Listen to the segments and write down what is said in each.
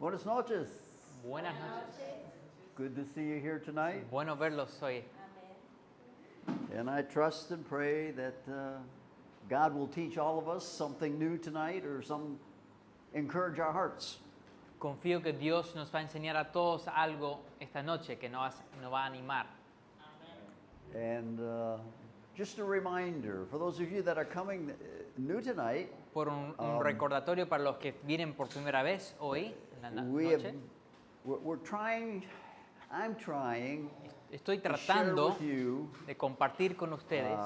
Buenas noches. Buenas noches. Good to see you here tonight. Bueno verlos hoy. And I trust and pray that God will teach all of us something new tonight or encourage our hearts. Confío que Dios nos va a enseñar a todos algo esta noche que nos va a animar. And just a reminder, for those of you that are coming new tonight, Por un recordatorio para los que vienen por primera vez hoy, en la noche. I'm trying Estoy to share tratando with you de compartir con ustedes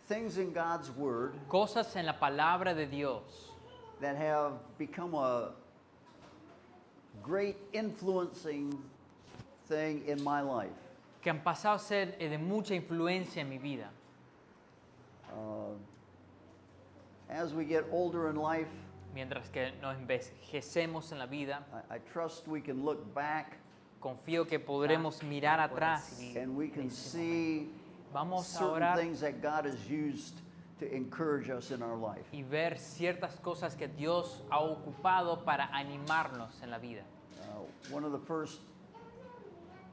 things in God's Word cosas en la palabra de Dios that have become a great influencing thing in my life. que han pasado a ser de mucha influencia en mi vida. As we get older in life, Mientras que nos envejecemos en la vida, I trust we can look back confío que podremos mirar atrás y and we can see vamos a certain orar things that God has used to encourage us in our life. y ver ciertas cosas que Dios ha ocupado para animarnos en la vida. One of the first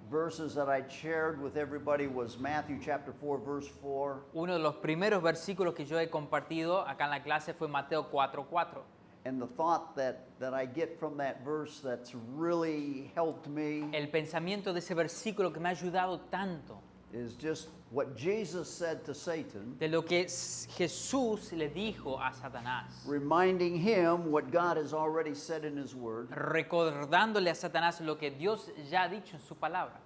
verses that I shared with everybody was Matthew chapter 4, verse 4. Uno de los primeros versículos que yo he compartido acá en la clase fue Mateo 4:4. And the thought that I get from that verse that's really helped me El pensamiento de ese versículo que me ha ayudado tanto, is just what Jesus said to Satan, de lo que Jesús le dijo a Satanás, reminding him what God has already said in His Word, recordándole a Satanás lo que Dios ya ha dicho en su palabra,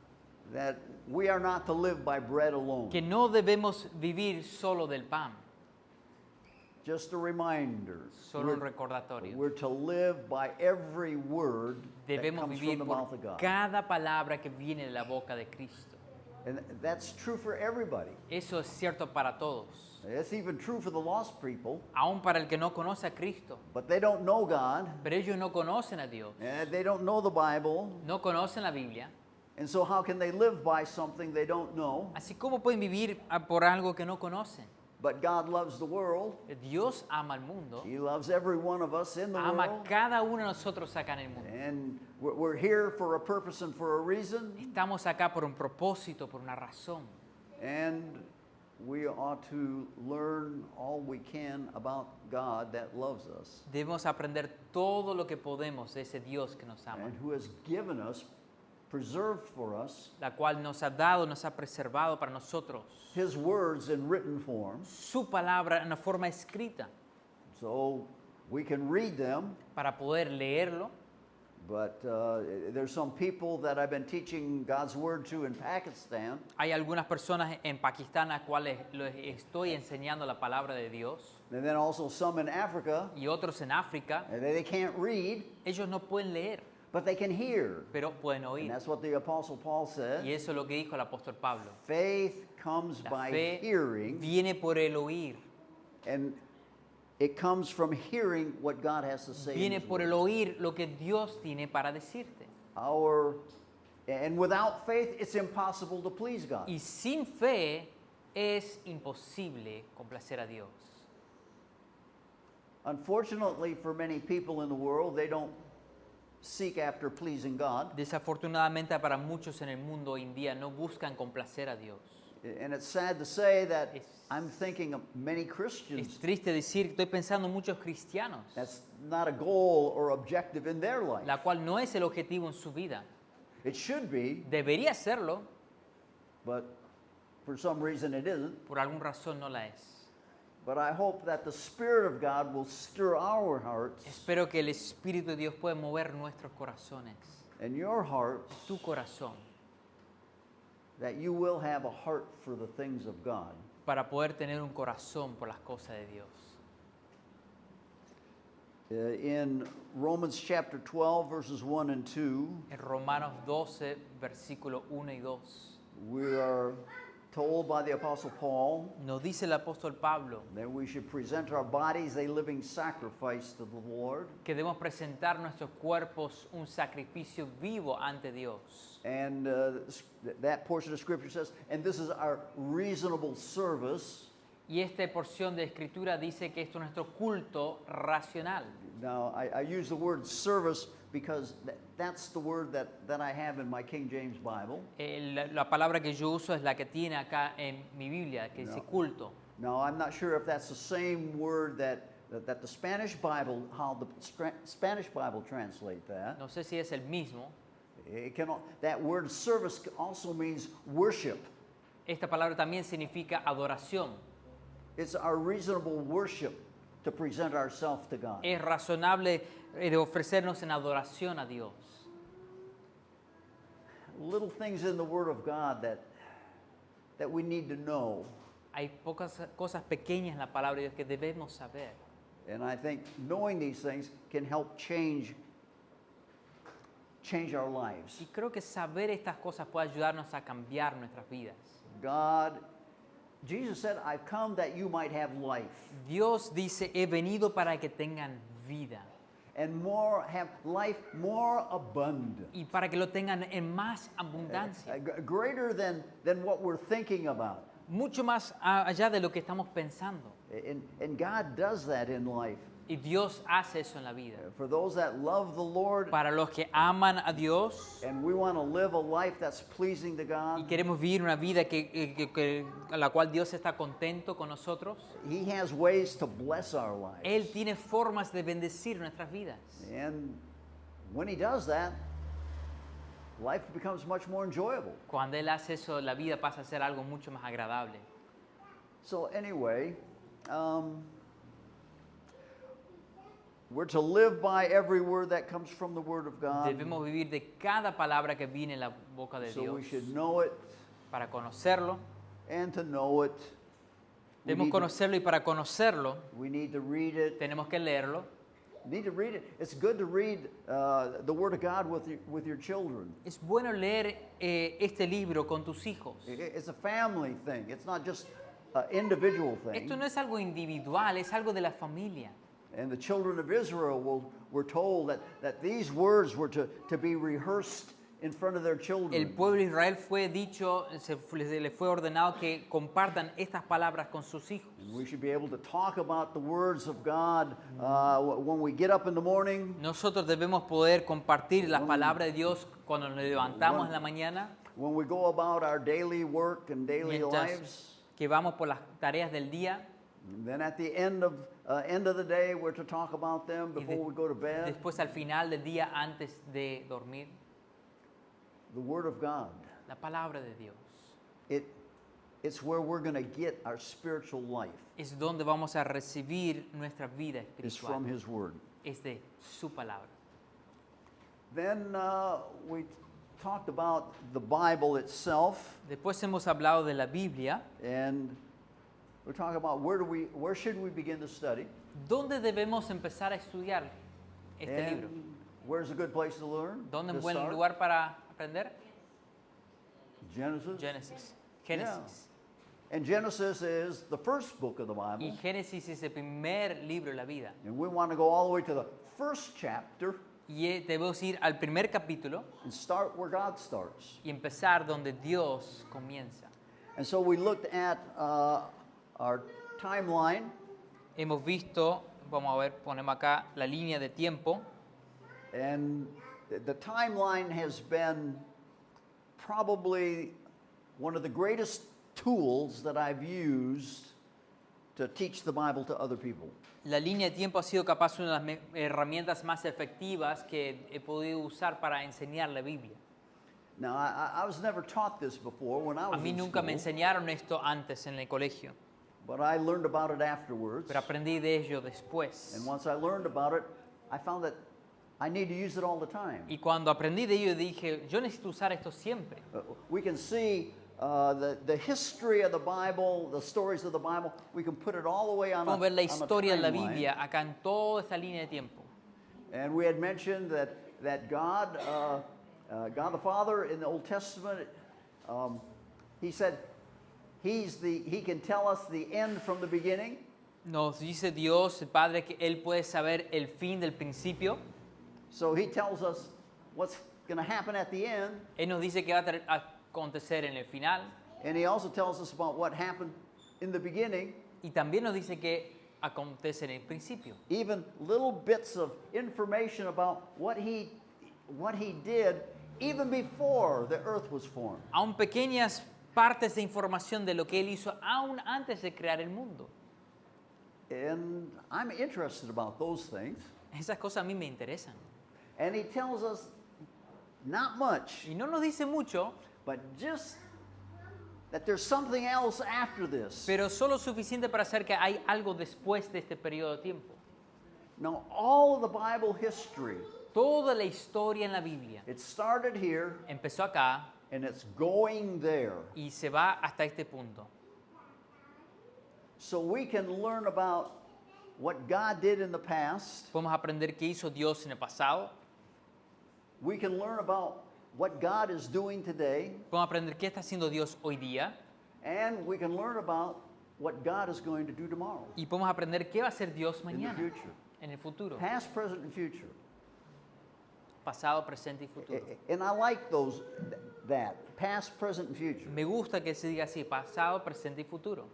that we are not to live by bread alone. que no debemos vivir solo del pan. Just a reminder. Solo un recordatorio. We're to live by every word that Debemos comes from vivir the mouth of por God. cada palabra que viene de la boca de Cristo. And that's true for everybody. Eso es cierto para todos, It's even true for the lost people, aún para el que no conoce a Cristo. but they don't know God, Pero ellos no conocen a Dios, and they don't know the Bible, no conocen la Biblia. and so how can they live by something they don't know? Así como pueden vivir por algo que no conocen. But God loves the world. Dios ama al mundo, He loves every one of us in the ama a world. cada uno de nosotros acá en el mundo. And we're here for a purpose and for a reason. Estamos acá por un propósito, por una razón. And we ought to learn all we can about God that loves us Debemos aprender todo lo que podemos de ese Dios que nos ama, and who has given us, preserved for us, la cual nos ha dado, nos ha preservado para nosotros His words in written form su palabra en una forma escrita so we can read them. para poder leerlo. But there's some people that I've been teaching God's word to in Pakistan, Hay algunas personas en Pakistán a cuales les estoy enseñando la palabra de Dios and then also some in Africa, y otros en África. and they can't read, Ellos no pueden leer, but they can hear. pero pueden And oír. that's what the Apostle Paul Y said. eso es lo que dijo el apóstol Pablo. Faith comes La by fe hearing, viene por el oír. and it comes from hearing what God has to say. in Viene His por word. el oír lo que Dios tiene para decirte. And without faith, it's impossible to please God. Y sin fe es imposible complacer a Dios. Unfortunately, for many people in the world, they don't seek after pleasing God. Desafortunadamente para muchos en el mundo hoy en día no buscan complacer a Dios. And it's sad to say that Es- I'm thinking of many Es Christians, triste decir, estoy pensando en muchos cristianos, that's not a goal or objective in their life. la cual no es el objetivo en su vida. It should be, Debería serlo, but for some reason it isn't. por alguna razón no la es. But I hope that the Spirit of God will stir our hearts Espero que el Espíritu de Dios pueda mover nuestros corazones, and your hearts, tu corazón, that you will have a heart for the things of God. para poder tener un corazón por las cosas de Dios. In Romans chapter 12, verses 1 and 2, En Romanos 12, versículo 1 y 2, we are told by the Apostle Paul nos dice el apóstol Pablo that we should present our bodies a living sacrifice to the Lord. que debemos presentar nuestros cuerpos un sacrificio vivo ante Dios. And that portion of Scripture says, and this is our reasonable service. Y esta porción de escritura dice que esto es nuestro culto racional. Now, I use the word service because that's the word that I have in my King James Bible. La palabra que yo uso es la que tiene acá en mi Biblia, que dice No. culto. Now, I'm not sure if that's the same word that the Spanish Bible, how the Spanish Bible translate that. No sé si es el mismo. That word service also means worship. Esta palabra también significa adoración. It's our reasonable worship to present ourselves to God. Es razonable de ofrecernos en adoración a Dios. Little things in the Word of God that we need to know. Hay pocas cosas pequeñas en la palabra de Dios que debemos saber. And I think knowing these things can help change our lives. Y creo que saber estas cosas puede ayudarnos a cambiar nuestras vidas. Jesus said, I've come that you might have life. Dios dice, he venido para que tengan vida. And have life more abundant. Y para que lo tengan en más abundancia. Greater than what we're thinking about. Mucho más allá de lo que estamos pensando. And God does that in life. Y Dios hace eso en la vida. For those that love the Lord, Para los que aman a Dios and we want to live a life that's pleasing to y God, queremos vivir una vida a la cual Dios está contento con nosotros, He has ways to bless our lives. Él tiene formas de bendecir nuestras vidas. And when He does that, life becomes much more enjoyable. Cuando Él hace eso, la vida pasa a ser algo mucho más agradable. So anyway, we're to live by every word that comes from the Word of God. Debemos vivir de cada palabra que viene en la boca de So Dios we should know it, para conocerlo. and to know it, Debemos conocerlo y para conocerlo we need to read it. tenemos que leerlo. Need to read it. It's good to read the Word of God with your children. Es bueno leer este libro con tus hijos. It's a family thing. It's not just an individual thing. Esto no es algo individual, es algo de la familia. And the children of Israel were told that these words were to be rehearsed in front of their El children. pueblo de Israel fue dicho, le fue ordenado que compartan estas palabras con sus hijos. And we should be able to talk about the words of God when we get up in the morning, Nosotros debemos poder compartir las palabras de Dios cuando nos levantamos en la mañana, when we go about our daily work and daily mientras lives. que vamos por las tareas del día. And then at the end of the day, we're to talk about them Y before we go to bed. después al final del día, antes de dormir, The Word of God. la palabra de Dios It's where we're going to get our spiritual life. es donde vamos a recibir nuestra vida Is from espiritual. His Word. Es de su palabra. Then we talked about the Bible itself, Después hemos hablado de la Biblia. and we're talking about where should we begin to study, ¿Dónde debemos empezar a estudiar este libro? and where's a good place to learn? ¿Dónde to es buen start? lugar para aprender? Genesis. Génesis. And Genesis is the first book of the Y Bible, Génesis es el primer libro de la vida. and we want to go all the way to the first chapter Y debemos ir al primer capítulo and start where God starts. y empezar donde Dios comienza. And so we looked at our timeline, Hemos visto, vamos a ver, ponemos acá la línea de tiempo. and the timeline has been probably one of the greatest tools that I've used to teach the Bible to other people. La línea de tiempo ha sido capaz una de las herramientas más efectivas que he podido usar para enseñar la Biblia. Now, I was never taught this before when I A was mí in nunca me school, enseñaron esto antes en el colegio, but I learned about it afterwards. pero aprendí de ello después. And once I learned about it, I found that I need to use it all the time. Y cuando aprendí de ello dije, yo necesito usar esto siempre. We can see the history of the Bible, the stories of the Bible. We can put it all the way on Podemos ver la on a historia de la timeline. Biblia acá en toda esta línea de tiempo. And we had mentioned that God, God the Father in the Old Testament, He said He can tell us the end from the beginning. Nos dice Dios, el Padre, que Él puede saber el fin del principio. So He tells us what's going to happen at the end, Él nos dice que va a acontecer en el final. and He also tells us about what happened in the beginning. Y también nos dice que acontece en el principio. Even little bits of information about what he did even before the earth was formed. Aún pequeñas partes de información de lo que Él hizo aún antes de crear el mundo. And I'm interested about those things. Esas cosas a mí me interesan. And he tells us not much, Y no nos dice mucho, but just that there's something else after this. pero solo suficiente para saber que hay algo después de este periodo de tiempo. Now, all of the Bible history, Toda la historia en la Biblia it started here empezó acá and it's going there. y se va hasta este punto. So we can learn about what God did in the past. Podemos aprender qué hizo Dios en el pasado. We can learn about what God is doing today. Podemos aprender qué está haciendo Dios hoy día. And we can learn about what God is going to do tomorrow, Y podemos aprender qué va a hacer Dios in the mañana, future. en el futuro. Past, present, and future. Pasado, presente y futuro. And I like that, past, present, and future. Me gusta que se diga así, pasado, presente y futuro.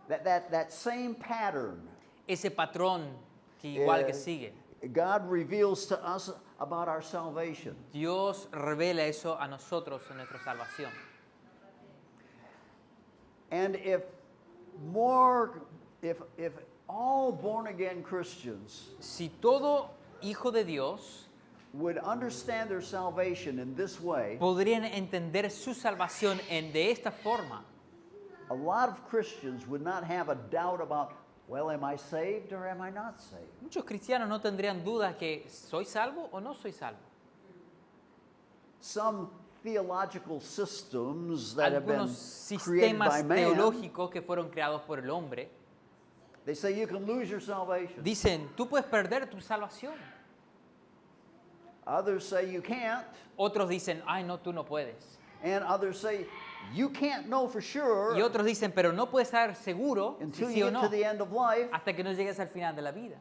That same pattern Ese patrón que igual que sigue. God reveals to us about our salvation. Dios revela eso a nosotros en nuestra salvación. And if all born again Christians Si todo hijo de Dios would understand their salvation in this way, podrían entender su salvación de esta forma, a lot of Christians would not have a doubt about, well, am I saved or am I not saved? muchos cristianos no tendrían dudas que soy salvo o no soy salvo. Some theological systems that have been Algunos created by sistemas man, teológicos que fueron creados por el hombre they say you can lose your salvation. dicen, tú puedes perder tu salvación. Others say you can't, Otros dicen, ay no, tú no puedes. and others say you can't know for sure Y otros dicen, pero no puedes estar seguro si until sí you o get no, to the end of life. hasta que no llegues al final de la vida.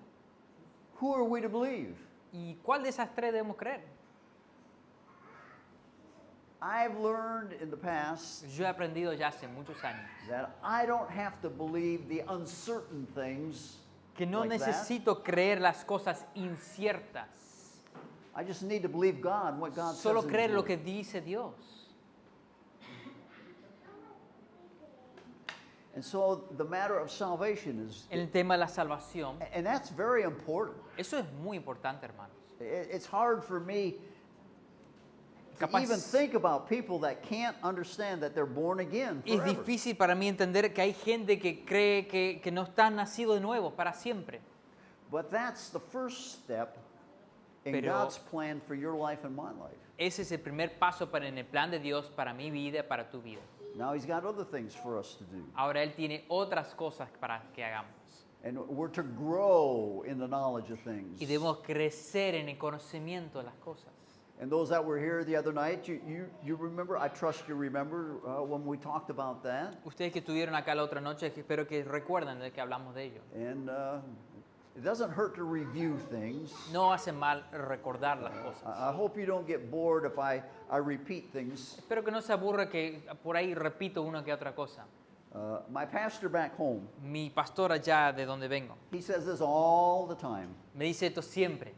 Who are we to believe? ¿Y cuál de esas tres debemos creer? I've learned in the past Yo he aprendido ya hace muchos años that I don't have to believe the uncertain things que no like that. necesito creer las cosas inciertas, I just need to believe God and what God solo says in creer His lo Word. que dice Dios. And so the matter of salvation is, El tema de la salvación, and that's very important. eso es muy importante, hermanos. It's hard for me to Capaz- even think about people that can't understand that they're born again Es forever. difícil para mí entender que hay gente que cree que no están nacidos de nuevo para siempre. But that's the first step in Pero- God's plan for your life and my life. Ese es el primer paso en el plan de Dios para mi vida y para tu vida. Now He's got other things for us to do. Ahora Él tiene otras cosas para que hagamos. And we're to grow in the knowledge of things. Y debemos crecer en el conocimiento de las cosas. And those that were here the other night, you remember, I trust you remember when we talked about that. Ustedes que estuvieron acá la otra noche, espero que recuerden de que hablamos de ello. And it doesn't hurt to review things. No hace mal recordar las cosas. I hope you don't get bored if I repeat things. Espero que no se aburra que por ahí repito una que otra cosa. My pastor back home, Mi pastor allá de donde vengo he says this all the time. me dice esto siempre,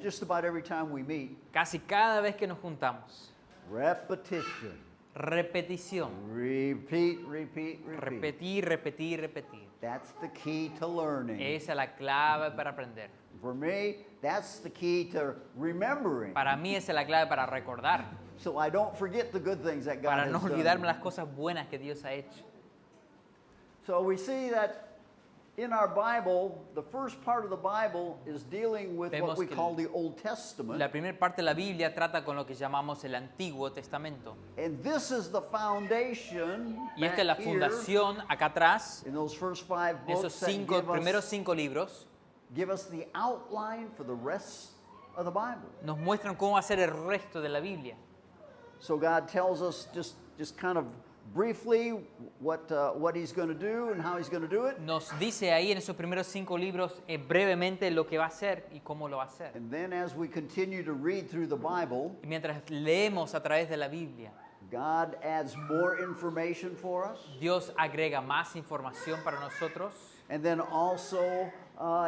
Just about every time we meet, casi cada vez que nos juntamos. repetition. Repetición. Repeat, repeat, repeat. Repetir, repetir, repetir. That's the key to learning. Esa es la clave para aprender. For me, that's the key to remembering. Para mí esa es la clave para recordar, So I don't forget the good things that God para has no done. olvidarme las cosas buenas que Dios ha hecho. So we see that in our Bible, the first part of the Bible is dealing with Vemos what we que call the Old Testament. La primera parte de la Biblia trata con lo que llamamos el Antiguo Testamento. And this is the foundation Y esta es la back here fundación acá atrás, in those first 5 en esos books that primeros 5 libros, give us the outline for the rest of the Bible. nos muestran cómo va a ser el resto de la Biblia. So God tells us just kind of briefly what He's going to do and how He's going to do it. Nos dice ahí en esos primeros 5 libros brevemente lo que va a hacer y cómo lo va a hacer. And then as we continue to read through the Bible, Y mientras leemos a través de la Biblia, God adds more information for us. Dios agrega más información para nosotros. And then also,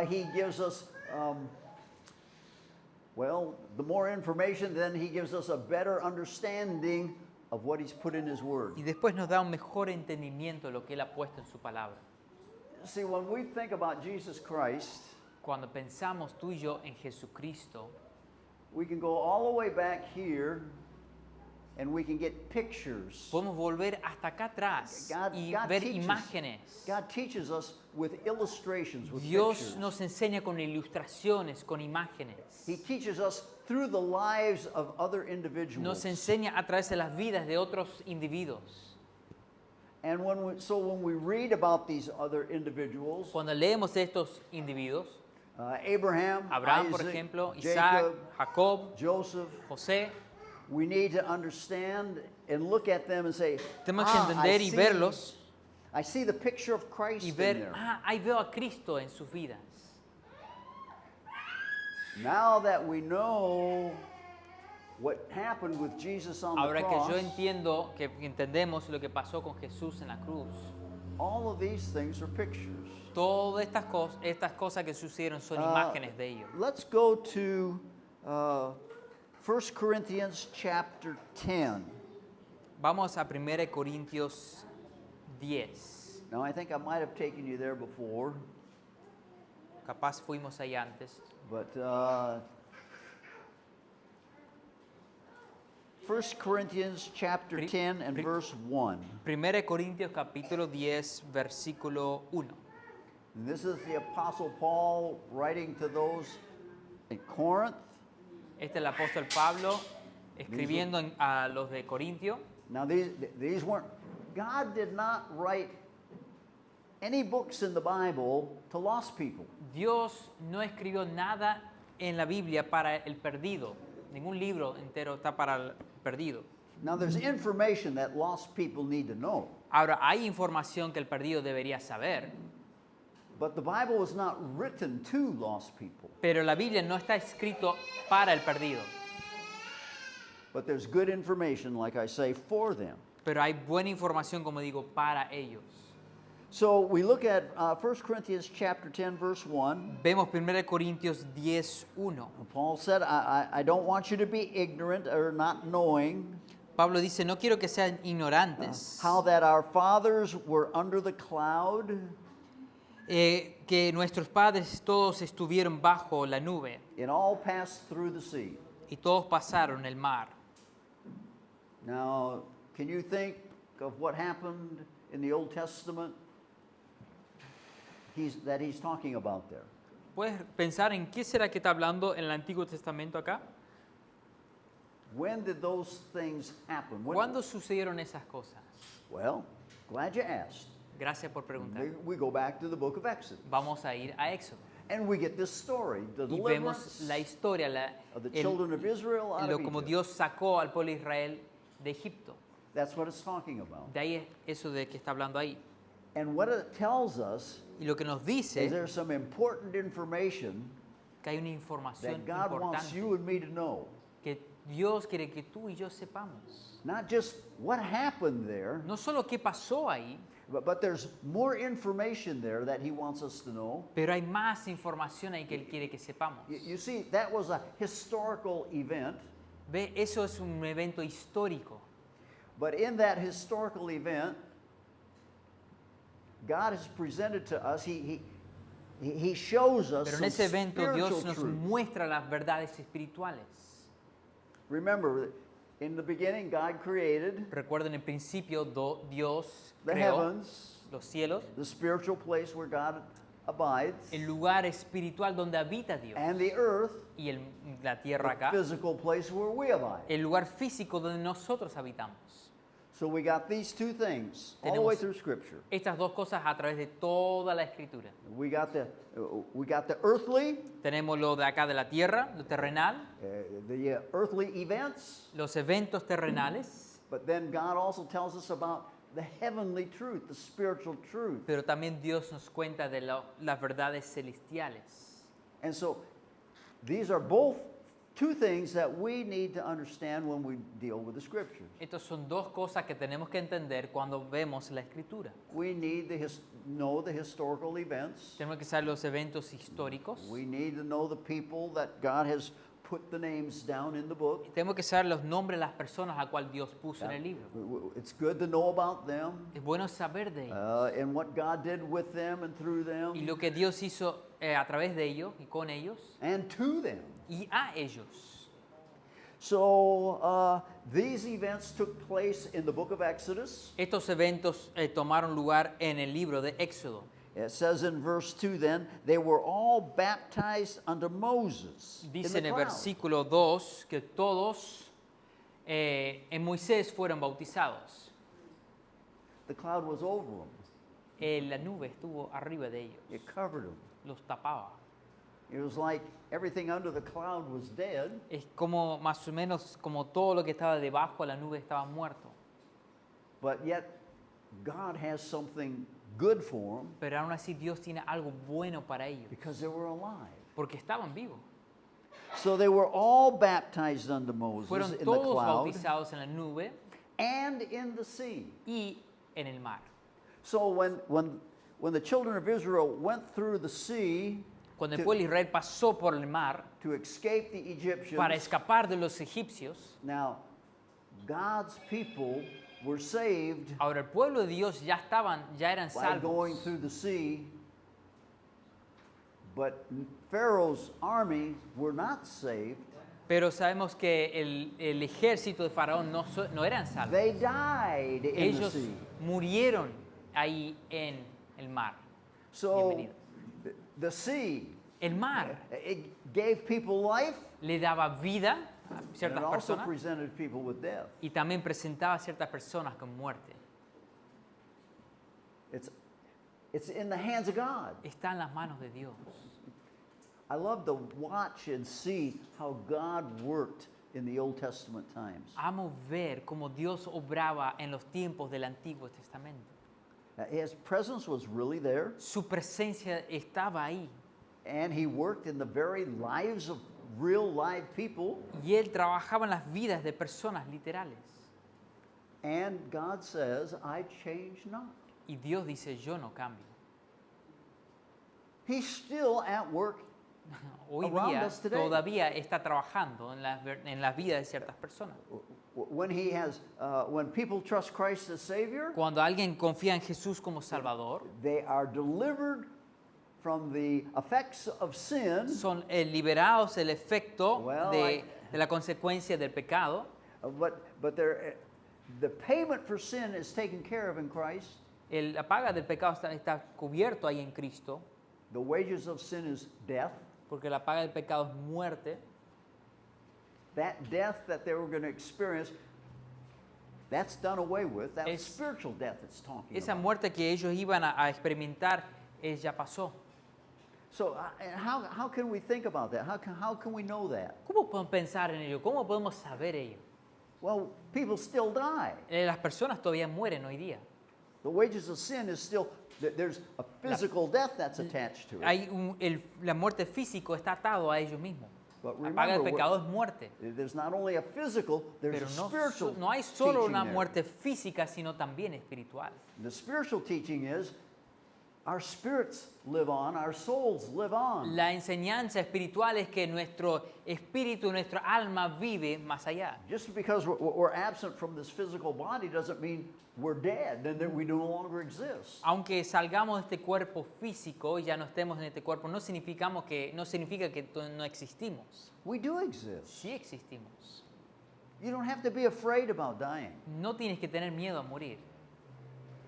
he gives us, the more information, then he gives us a better understanding of what he's put in his word. Y después nos da un mejor entendimiento de lo que Él ha puesto en su palabra. See, when we think about Jesus Christ, Cuando pensamos tú y yo en Jesucristo, we can go all the way back here and we can get pictures. podemos volver hasta acá atrás y ver imágenes. God teaches us with illustrations, with Dios pictures. nos enseña con ilustraciones, con imágenes. He teaches us through the lives of other individuals. Nos enseña a través de las vidas de otros individuos. And when we read about these other individuals, Cuando leemos de estos individuos, Abraham, Abraham, por Isaac, ejemplo, Jacob, Isaac, Jacob, Joseph, José, we need to understand and look at them and say, tenemos que entender y verlos I see the picture of Christ y in ver, there. ahí veo a Cristo en sus vidas. Now that we know what happened with Jesus on the Ahora que cross, yo entiendo, que entendemos lo que pasó con Jesús en la cruz, all of these things are pictures. todas estas cosas que sucedieron son imágenes de ello. Let's go to 1 Corinthians chapter 10. Vamos a 1 Corintios 10. Now, I think I might have taken you there before, Capaz fuimos ahí antes. but 1 Corinthians chapter Pri- 10 and pri- verse 1. 1 Corintios capítulo 10, versículo 1. And this is the Apostle Paul writing to those in Corinth. Este es el apóstol Pablo escribiendo a los de Corintio. Now, these weren't, God did not write any books in the Bible to lost people. Dios no escribió nada en la Biblia para el perdido. Ningún libro entero está para el perdido. Now, there's information that lost people need to know, Ahora, hay información que el perdido debería saber, but the Bible was not written to lost people. pero la Biblia no está escrito para el perdido. But there's good information, like I say, for them. Pero hay buena información, como digo, para ellos. So we look at 1 Corinthians chapter 10, verse 1. Vemos 1 Corintios 10, 1. Paul said, I don't want you to be ignorant or not knowing Pablo dice, no quiero que sean ignorantes, how that our fathers were under the cloud que nuestros padres todos estuvieron bajo la nube and all passed through the sea. y todos pasaron el mar. Now, can you think of what happened in the Old Testament that he's talking about there? ¿Puedes pensar en qué será que está hablando en el Antiguo Testamento acá? When did those things happen? ¿Cuándo sucedieron esas cosas? Well, glad you asked. Gracias por preguntar. We go back to the book of Exodus. Vamos a ir a Éxodo And we get this story, the y vemos deliverance la historia, of the children of Israel out of como Egypt. Dios sacó al pueblo de Israel de Egipto. That's what it's talking about. De ahí es eso de que está hablando ahí. And what it tells us Y lo que nos is dice there's some important information que hay una información that God wants importante you and me to know. que Dios quiere que tú y yo sepamos. Not just what happened there, No solo qué pasó ahí, but there's more information there that he wants us to know. pero hay más información ahí que Él quiere que sepamos. You see, that was a historical event, Ve, eso es un evento histórico. but in that historical event, God has presented to us, He shows us Pero en some ese evento Dios spiritual nos truth. muestra las verdades espirituales. Remember, in the beginning, God created Recuerden, en principio Dios the creó heavens, los cielos, the spiritual place where God abides, el lugar espiritual donde habita Dios, and the earth, y la tierra the acá, physical place where we abide. el lugar físico donde nosotros habitamos. So we got these two things all the way Tenemos through Scripture. estas dos cosas a través de toda la Escritura. We got the earthly, Tenemos lo de acá de la tierra, lo terrenal, the earthly events, los eventos terrenales, but then God also tells us about the heavenly truth, the spiritual truth. pero también Dios nos cuenta de las verdades celestiales. And so these are both two things that we need to understand when we deal with the Scriptures. Estas son dos cosas que tenemos que entender cuando vemos la Escritura. We need to know the historical events. Tenemos que saber los eventos históricos. We need to know the people that God has put the names down in the book. Y tenemos que saber los nombres de las personas a cual Dios puso en el libro. It's good to know about them Es bueno saber de ellos. and what God did with them and through them Y lo que Dios hizo a través de ellos y con ellos and to them. y a ellos. So these events took place in the book of Exodus. Estos eventos tomaron lugar en el libro de Éxodo. It says in verse 2 then, they were all baptized under Moses in Dice the en el cloud. versículo 2 que todos en Moisés fueron bautizados. The cloud was over them. La nube estuvo arriba de ellos, It covered them. los tapaba. It was like everything under the cloud was dead, Es como más o menos como todo lo que estaba debajo de la nube estaba muerto. but yet God has something good for them Pero aún así Dios tiene algo bueno para ellos, because they were alive. porque estaban vivos. So they were all baptized under Moses Fueron in the todos cloud bautizados en la nube and in the sea. y en el mar. So when the children of Israel went through the sea Cuando el to, pueblo de Israel pasó por el mar to escape the Egyptians, para escapar de los egipcios, now God's people were saved ahora el pueblo de Dios ya eran by going salvos. through the sea, but Pharaoh's army were not saved. Pero sabemos que el ejército de Faraón no eran salvos. They died in the Ellos sea. murieron ahí en el mar. So Bienvenidos. the sea, El mar it gave people life, le daba vida a and it ciertas also personas presented people with death. y también presentaba a ciertas personas con muerte. It's in the hands of God. Está en las manos de Dios. I love to watch and see how God worked in the Old Testament times. Amo ver cómo Dios obraba en los tiempos del Antiguo Testamento. His presence was really there, Su presencia estaba ahí and he worked in the very lives of real live people. y Él trabajaba en las vidas de personas literales. And God says, I change not. Y Dios dice, yo no cambio. He's still at work. Hoy Around día us today. todavía está trabajando en la vida de ciertas personas. When people trust Christ as Savior, Cuando alguien confía en Jesús como Salvador, they are delivered from the effects of sin, son liberados del efecto Well, de la consecuencia del pecado, but the payment for sin is taken care of in Christ. la paga del pecado está cubierto ahí en Cristo, The wages of sin is death. porque la paga del pecado es muerte. That death that they were going to experience, that's done away with. That's Es- spiritual death it's talking Esa about. muerte que ellos iban a experimentar ya pasó. So and how can we think about that? How can we know that? ¿Cómo podemos pensar en ello? ¿Cómo podemos saber ello? Well, people still die. Las personas todavía mueren hoy día. The wages of sin is still, there's a physical death that's attached to it. Hay la muerte físico está atado a ellos mismos. But La paga del remember, pecado es muerte. there's not only a physical, there's Pero a spiritual no hay solo teaching una there. muerte física, sino también espiritual. The spiritual teaching is our spirits live on, our souls live on. La enseñanza espiritual es que nuestro espíritu, nuestra alma vive más allá. Just because we're absent from this physical body doesn't mean we're dead and that we no longer exist. Aunque salgamos de este cuerpo físico y ya no estemos en este cuerpo, no significa que no existimos. We do exist. Sí existimos. You don't have to be afraid about dying. No tienes que tener miedo a morir.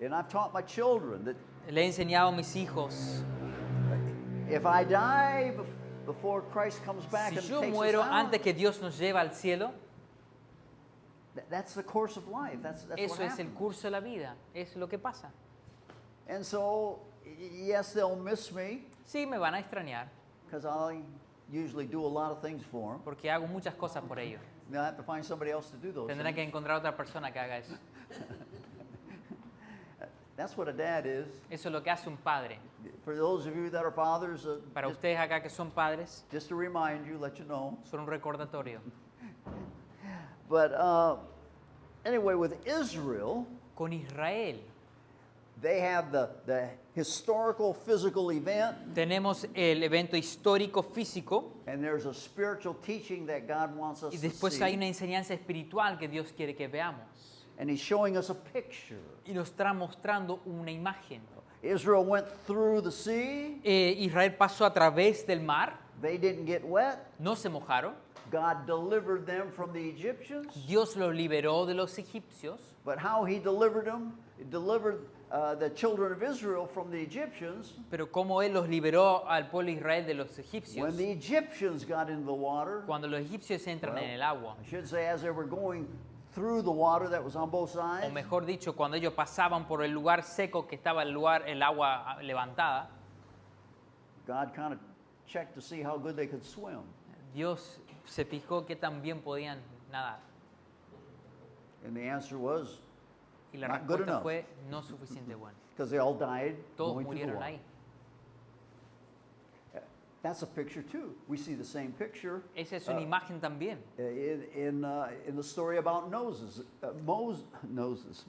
And I've taught my children that Le he enseñado a mis hijos, if I die before Christ comes back si and yo takes us muero out, antes que Dios nos lleve al cielo, that's the course of life. That's what eso es el happens. curso de la vida, es lo que pasa. And so, yes, they'll miss me Sí, me van a extrañar, because I usually do a lot of things for them. porque hago muchas cosas por ellos. They'll have to find somebody else to do those Tendrán que things. encontrar otra persona que haga eso. That's what a dad is. Eso es lo que hace un padre. For those of you that are fathers, Para ustedes acá que son padres, just to remind you, let you know. son un recordatorio. But anyway, with Israel, Con Israel they have the historical physical event, tenemos el evento histórico físico and there's a spiritual teaching that God wants us y to después see. hay una enseñanza espiritual que Dios quiere que veamos. And He's showing us a picture. Y nos está mostrando una imagen. Israel went through the sea. Israel pasó a través del mar, They didn't get wet. no se mojaron. God delivered them from the Egyptians. Dios los liberó de los egipcios. But how He delivered them? He delivered the children of Israel from the Egyptians. Pero como Él los liberó al pueblo de Israel de los egipcios, When the Egyptians got into the water, cuando los egipcios entran en el agua, I should say as they were going through the water that was on both o sides, mejor dicho, cuando ellos pasaban por el lugar seco que estaba el agua levantada, God kind of checked to see how good they could swim. Dios se fijó que tan bien podían nadar. And the answer was, Y la Not good respuesta enough. fue no suficiente buena. because they all died Todos going through the murieron water. ahí. That's a picture too. We see the same picture Esa es una imagen también. in the story about Moses. Moses.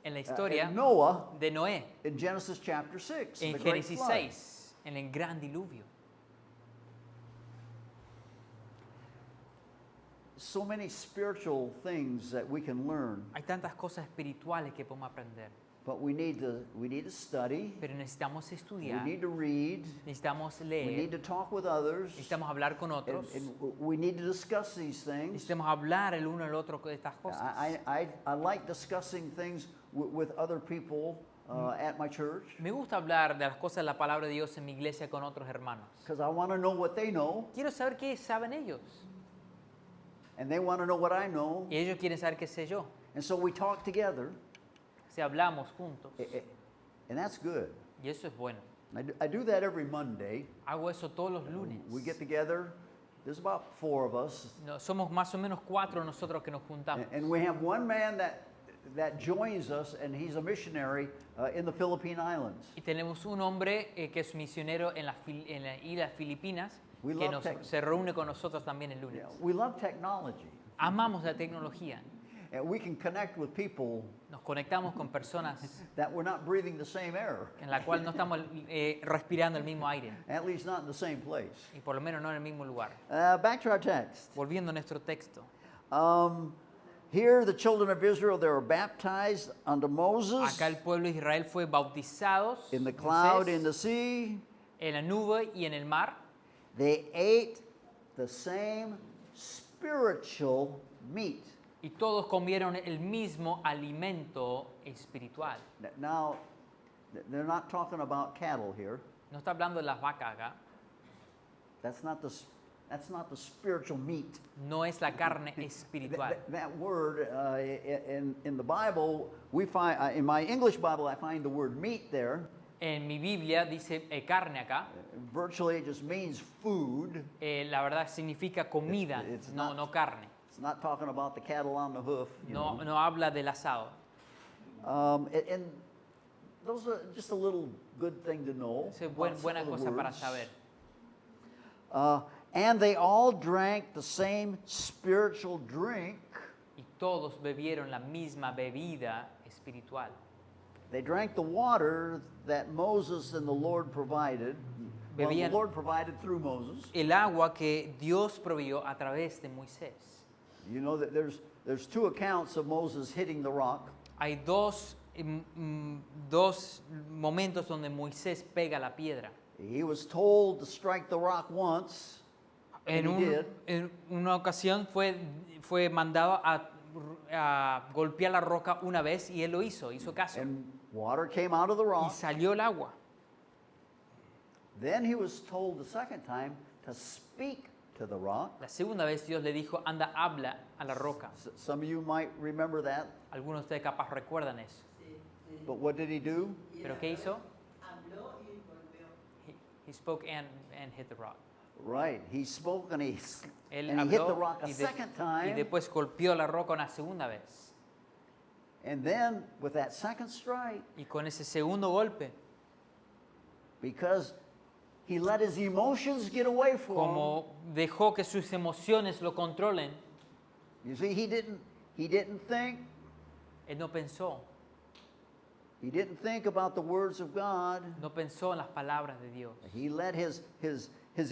En la historia And Noah de Noé, in Genesis chapter 6. en the great Génesis flood. 6, en el gran diluvio. So many spiritual things that we can learn, Hay tantas cosas espirituales que podemos aprender, but we need to study. pero necesitamos We estudiar, need to read. necesitamos We need leer, to talk with others. necesitamos hablar con otros, And we need to discuss these things. necesitamos hablar el uno al otro de estas cosas. I like discussing things with other people at my church Me gusta hablar de las cosas de la palabra de Dios en mi iglesia con otros hermanos. because I want to know what they know, Quiero saber qué saben ellos and they want to know what I know. y ellos quieren saber qué sé yo. And so we talk together, Si hablamos juntos, and that's good. y eso es bueno. I do that every Monday. Hago eso todos los lunes. We get together. There's about 4 of us, No, somos más o menos 4 nosotros que nos juntamos. and we have one man that joins us, and he's a missionary in the Philippine Islands. Y tenemos un hombre que es misionero en en las islas Filipinas We que love tech. se reúne con nosotros también el lunes. Yeah, we love technology, Amamos la tecnología. and we can connect with people Nos conectamos con personas that we're not breathing the same air, en la cual no estamos respirando el mismo aire at least not in the same place. y por lo menos no en el mismo lugar. Back to our text. Volviendo a nuestro texto. Here, the children of Israel, they were baptized unto Moses Acá el pueblo de Israel fue bautizados in the cloud, Moisés, in the sea. en la nube y en el mar. They ate the same spiritual meat. Y todos comieron el mismo alimento espiritual. Now, they're not talking about cattle here. No está hablando de las vacas acá. That's not the spiritual meat. No es la carne espiritual. That word in the Bible, we find in my English Bible, I find the word meat there. En mi Biblia dice carne acá. Virtually, it just means food. La verdad significa comida, It's no, not- no carne. It's not talking about the cattle on the hoof. You No, know. no habla del asado. And those are just a little good thing to know. Esa es about some buena of the cosa para words. saber. And they all drank the same spiritual drink. Y todos bebieron la misma bebida espiritual. They drank the water that Moses and the Lord provided. Well, the Bebían- Lord provided through Moses. El agua que Dios proveyó a través de Moisés. You know that there's 2 accounts of Moses hitting the rock. Hay dos momentos donde Moisés pega la piedra. He was told to strike the rock once, and he did. En una ocasión fue mandado a golpear la roca una vez y él lo hizo caso. And water came out of the Y rock. salió el agua. Then he was told the second time to speak to the rock. La segunda vez Dios le dijo, anda, habla a la roca. Some of you might remember that. Algunos de ustedes capaz recuerdan eso. But what did he do? ¿Pero qué hizo? He spoke and hit the rock. Right. He spoke and he Él hit the habló rock a y, second y time. después golpeó la roca una segunda vez. And then with that second strike, Y con ese segundo golpe, Because he let his emotions get away from him. Como dejó que sus emociones lo controlen, You see, he didn't think. él no pensó. He didn't think about the words of God. No pensó en las palabras de Dios. He let his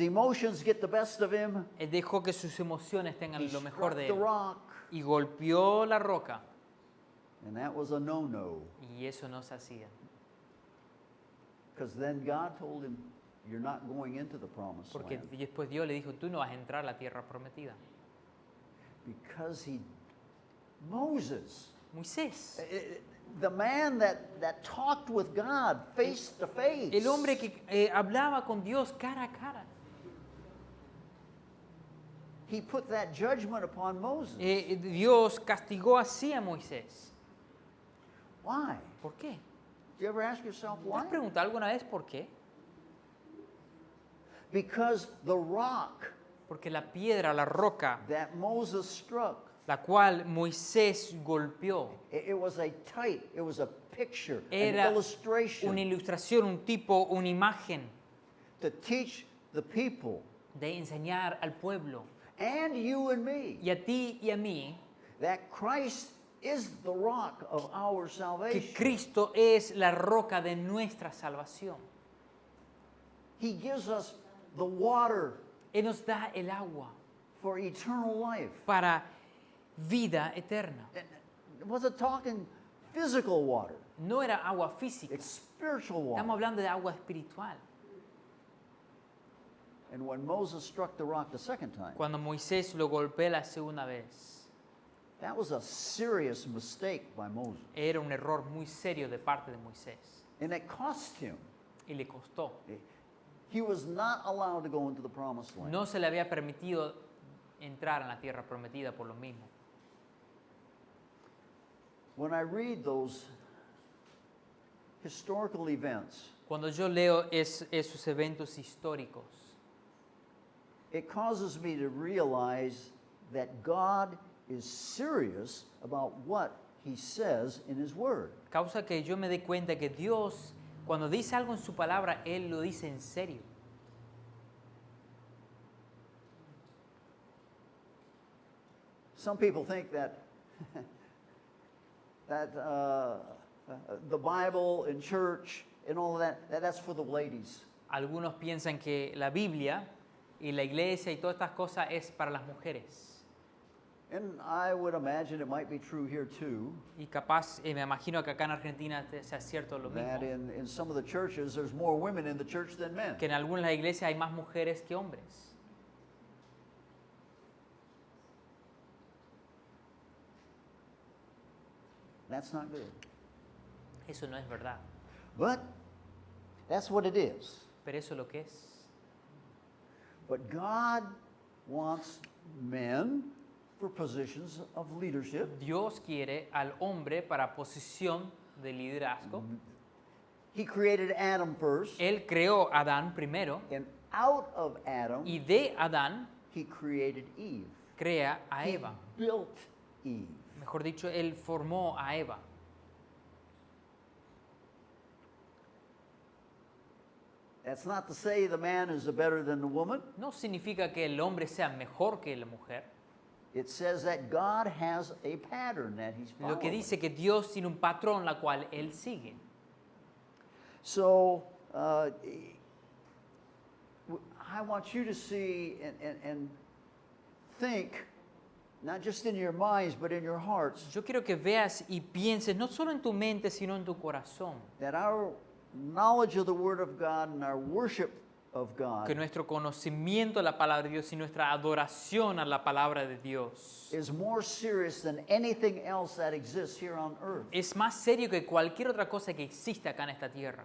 emotions get the best of him. Él dejó que sus emociones tengan He lo mejor struck de the él. rock. Y golpeó la roca. And that was a no-no. Y eso no se hacía. Because then God told him, you're not going into the promised Porque land. después Dios le dijo, tú no vas a entrar a la tierra prometida. Because Moses, Moisés, the man that talked with God face to face. el hombre que hablaba con Dios cara a cara. He put that judgment upon Moses. Dios castigó así a Moisés. Why? ¿Por qué? Do you ever ask yourself ¿Te why? has preguntado alguna vez por qué? Because the rock Porque la piedra, la roca, that Moses struck, la cual Moisés golpeó, it was a type, it was a picture, an era illustration una ilustración, un tipo, una imagen to teach the people de enseñar al pueblo and you and me y a ti y a mí that Christ is the rock of our que salvation. Cristo es la roca de nuestra salvación. He gives us the water Él nos da el agua for eternal life. para vida eterna. It wasn't talking physical water, No era agua física, it's spiritual estamos water. hablando de agua espiritual. And when Moses struck the rock the second time, Cuando Moisés lo golpeó la segunda vez, that was a serious mistake by Moses. era un error muy serio de parte de Moisés And it cost him. y le costó. He was not allowed to go into the promised land. No se le había permitido entrar en la tierra prometida por lo mismo. When I read those historical events, Cuando yo leo esos eventos históricos, it causes me to realize that God is serious about what he says in his word. causa que yo me dé cuenta que Dios, cuando dice algo en su palabra, Él lo dice en serio. Some people think that the Bible and church and all of that's for the ladies. Algunos piensan que la Biblia y la iglesia y todas estas cosas es para las mujeres. And I would imagine it might be true here too, Y capaz, me imagino que acá en Argentina sea cierto lo that mismo. in some of the churches there's more women in the church than men. Que en algunas iglesias hay más mujeres que hombres. That's not good. Eso no es verdad. But that's what it is. Pero eso es lo que es. But God wants men for positions of leadership. Dios quiere al hombre para posición de liderazgo. He created Adam first, Él creó a Adán primero and out of Adam, y de Adán he created Eve. crea a He Eva. built Eve. Mejor dicho, Él formó a Eva. That's not to say the man is better than the woman. No significa que el hombre sea mejor que la mujer. It says that God has a pattern that he's Lo que following. dice que Dios tiene un patrón la cual Él sigue. So I want you to see and think, not just in your minds, but in your hearts, Yo quiero que veas y pienses, no solo en tu mente, sino en tu corazón, that our knowledge of the Word of God and our worship of God que nuestro conocimiento de la palabra de Dios y nuestra adoración a la palabra de Dios is more serious than anything else that exists here on earth. es más serio que cualquier otra cosa que existe acá en esta tierra.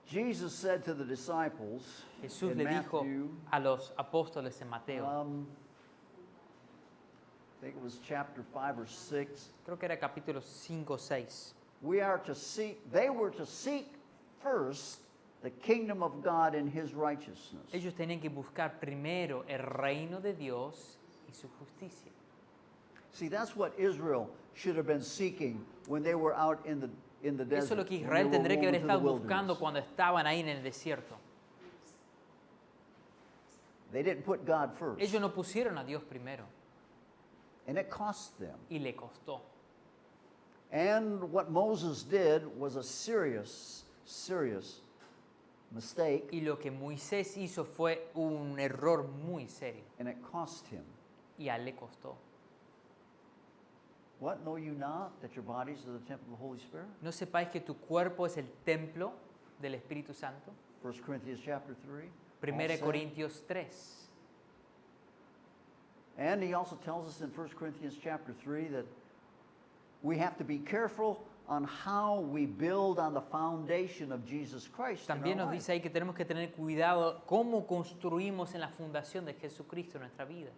Jesus said to the disciples Jesús in le dijo Matthew, a los apóstoles en Mateo, I think it was chapter 5 or 6, creo que era capítulo 5 o 6, they were to seek first the kingdom of God and his righteousness. ellos tenían que buscar primero el reino de Dios y su justicia. See, that's what Israel should have been seeking when they were out in the in the Eso es desert. lo que when Israel they were tendría que roaming haber through the estado buscando wilderness. cuando estaban ahí en el desierto. They didn't put God first. Ellos no pusieron a Dios primero And it cost them. y le costó. And what Moses did was a serious, serious mistake, Y lo que Moisés hizo fue un error muy serio and it cost him. y a él le costó. What, know you not that your bodies are the temple of the Holy Spirit? ¿No sepáis que tu cuerpo es el templo del Espíritu Santo? 1 Corinthians chapter 3. 1 all said. Corintios 3. And he also tells us in 1 Corinthians chapter 3 that we have to be careful on how we build on the foundation of Jesus Christ. in También our nos life. dice ahí que tenemos que tener cuidado cómo construimos en la fundación de Jesucristo nuestra vida.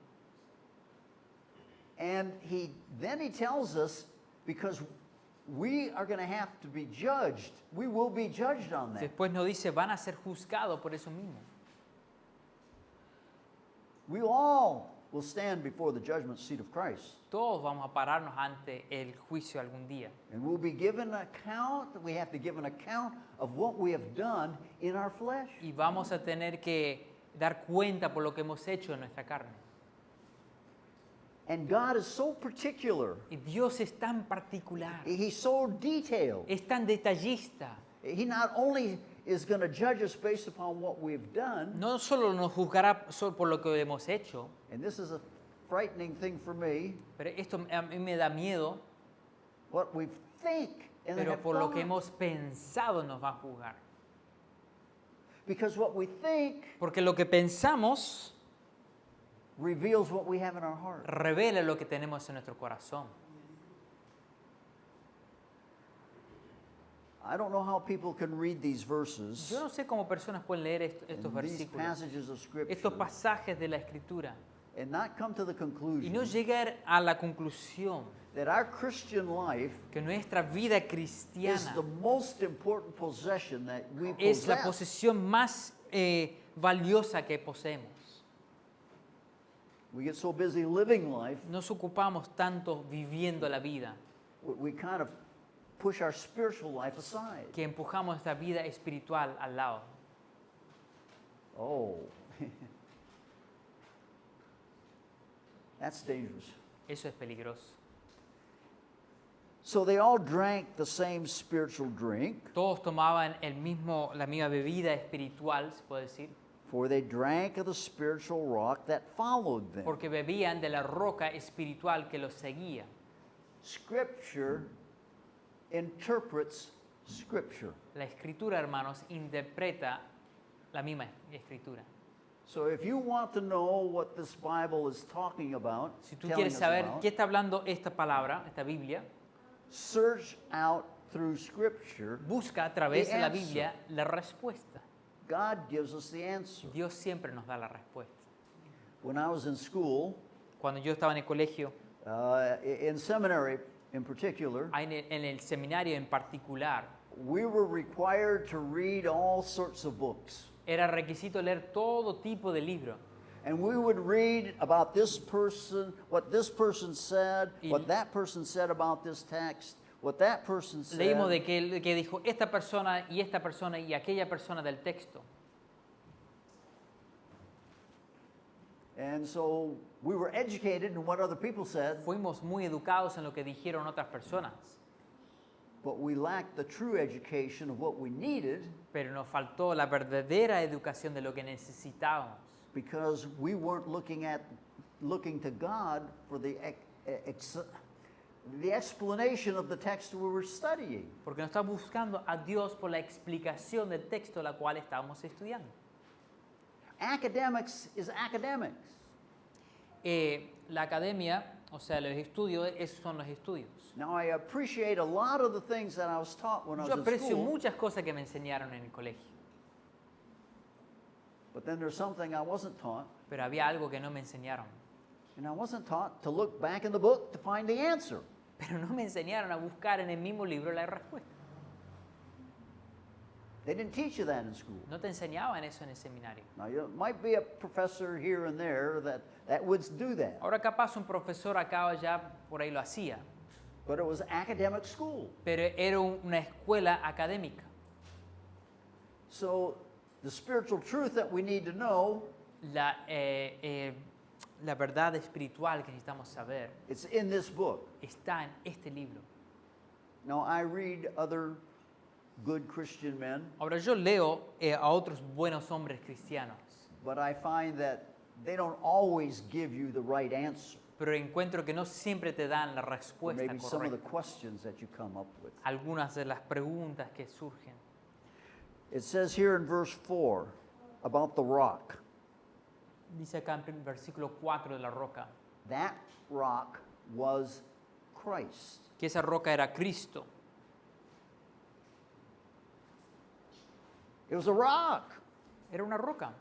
And then he tells us, because we are going to have to be judged. We will be judged on that. Después nos dice, van a ser juzgados por eso mismo. We all will stand before the judgment seat of Christ. Todos vamos a pararnos ante el juicio algún día. And we'll be given an account. We have to give an account of what we have done in our flesh. Y vamos a tener que dar cuenta por lo que hemos hecho en nuestra carne. And God is so particular. Y Dios es tan particular, He's so detailed. es tan detallista. He not only is going to judge us based upon what we've done, No solo nos juzgará solo por lo que hemos hecho, and this is a frightening thing for me, pero esto a mí me da miedo, what we think and pero have por lo que thought. hemos pensado nos va a juzgar. Because what we think Porque lo que pensamos reveals what we have in our heart. revela lo que tenemos en nuestro corazón. I don't know how people can read these verses, Yo no sé cómo personas pueden leer estos and these versículos, passages of Scripture, estos pasajes de la Escritura, and not come to the y conclusion no llegar a la conclusión that our Christian life que nuestra vida is cristiana the most important possession that we es la possess. posesión más valiosa que poseemos. We get so busy living life, Nos ocupamos tanto viviendo la vida we kind of push our spiritual life aside. que empujamos nuestra vida espiritual al lado. Oh, that's dangerous. Eso es peligroso. So they all drank the same spiritual drink, Todos tomaban la misma bebida espiritual, se puede decir, for they drank of the spiritual rock that followed them. porque bebían de la roca espiritual que los seguía. Scripture interprets Scripture. La escritura, hermanos, interpreta la misma escritura. So if you want to know what this Bible is talking about, Si tú telling quieres us saber about, qué está hablando esta palabra, esta Biblia, search out through Scripture. busca a través The de la answer. Biblia la respuesta. God gives us the answer. Dios siempre nos da la respuesta. When I was in school, Cuando yo estaba en el colegio, in seminary in particular, en el seminario en particular, we were required to read all sorts of books. era requisito leer todo tipo de libros. And we would read about this person, what this person said, Y- what that person said about this text, what that person said. Leímos de que dijo esta persona y aquella persona del texto. And so we were educated in what other people said, Fuimos muy educados en lo que dijeron otras personas, but we lacked the true education of what we needed pero nos faltó la verdadera educación de lo que necesitábamos, because we weren't looking to God for the explanation of the text we were studying. porque no estamos buscando a Dios por la explicación del texto la cual estábamos estudiando. Academics is academics. La academia, o sea, los estudios, esos son los estudios. Now I appreciate a lot of the things that I was taught when I Yo was in aprecio school, muchas cosas que me enseñaron en el colegio, but then there's something I wasn't taught, pero había algo que no me enseñaron. and I wasn't taught to look back in the book to find the answer. Pero no me enseñaron a buscar en el mismo libro la respuesta. They didn't teach you that in school. No te enseñaban eso en el seminario. Now, you might be a professor here and there that would do that. Ahora capaz un profesor acá o allá por ahí lo hacía, but it was academic school. pero era una escuela académica. So the spiritual truth that we need to know, La verdad espiritual que necesitamos saber it's in this book. está en este libro. Now I read other good Christian men, Ahora yo leo a otros buenos hombres cristianos, but I find that they don't always give you the right answer. pero encuentro que no siempre te dan la Or respuesta maybe some of the correcta. questions that you come up with. Algunas de las preguntas que surgen. It says here in verse 4 about the rock. Dice acá en el versículo 4 de la roca, That rock was Christ. que esa roca era Cristo. It was a rock, Era una roca,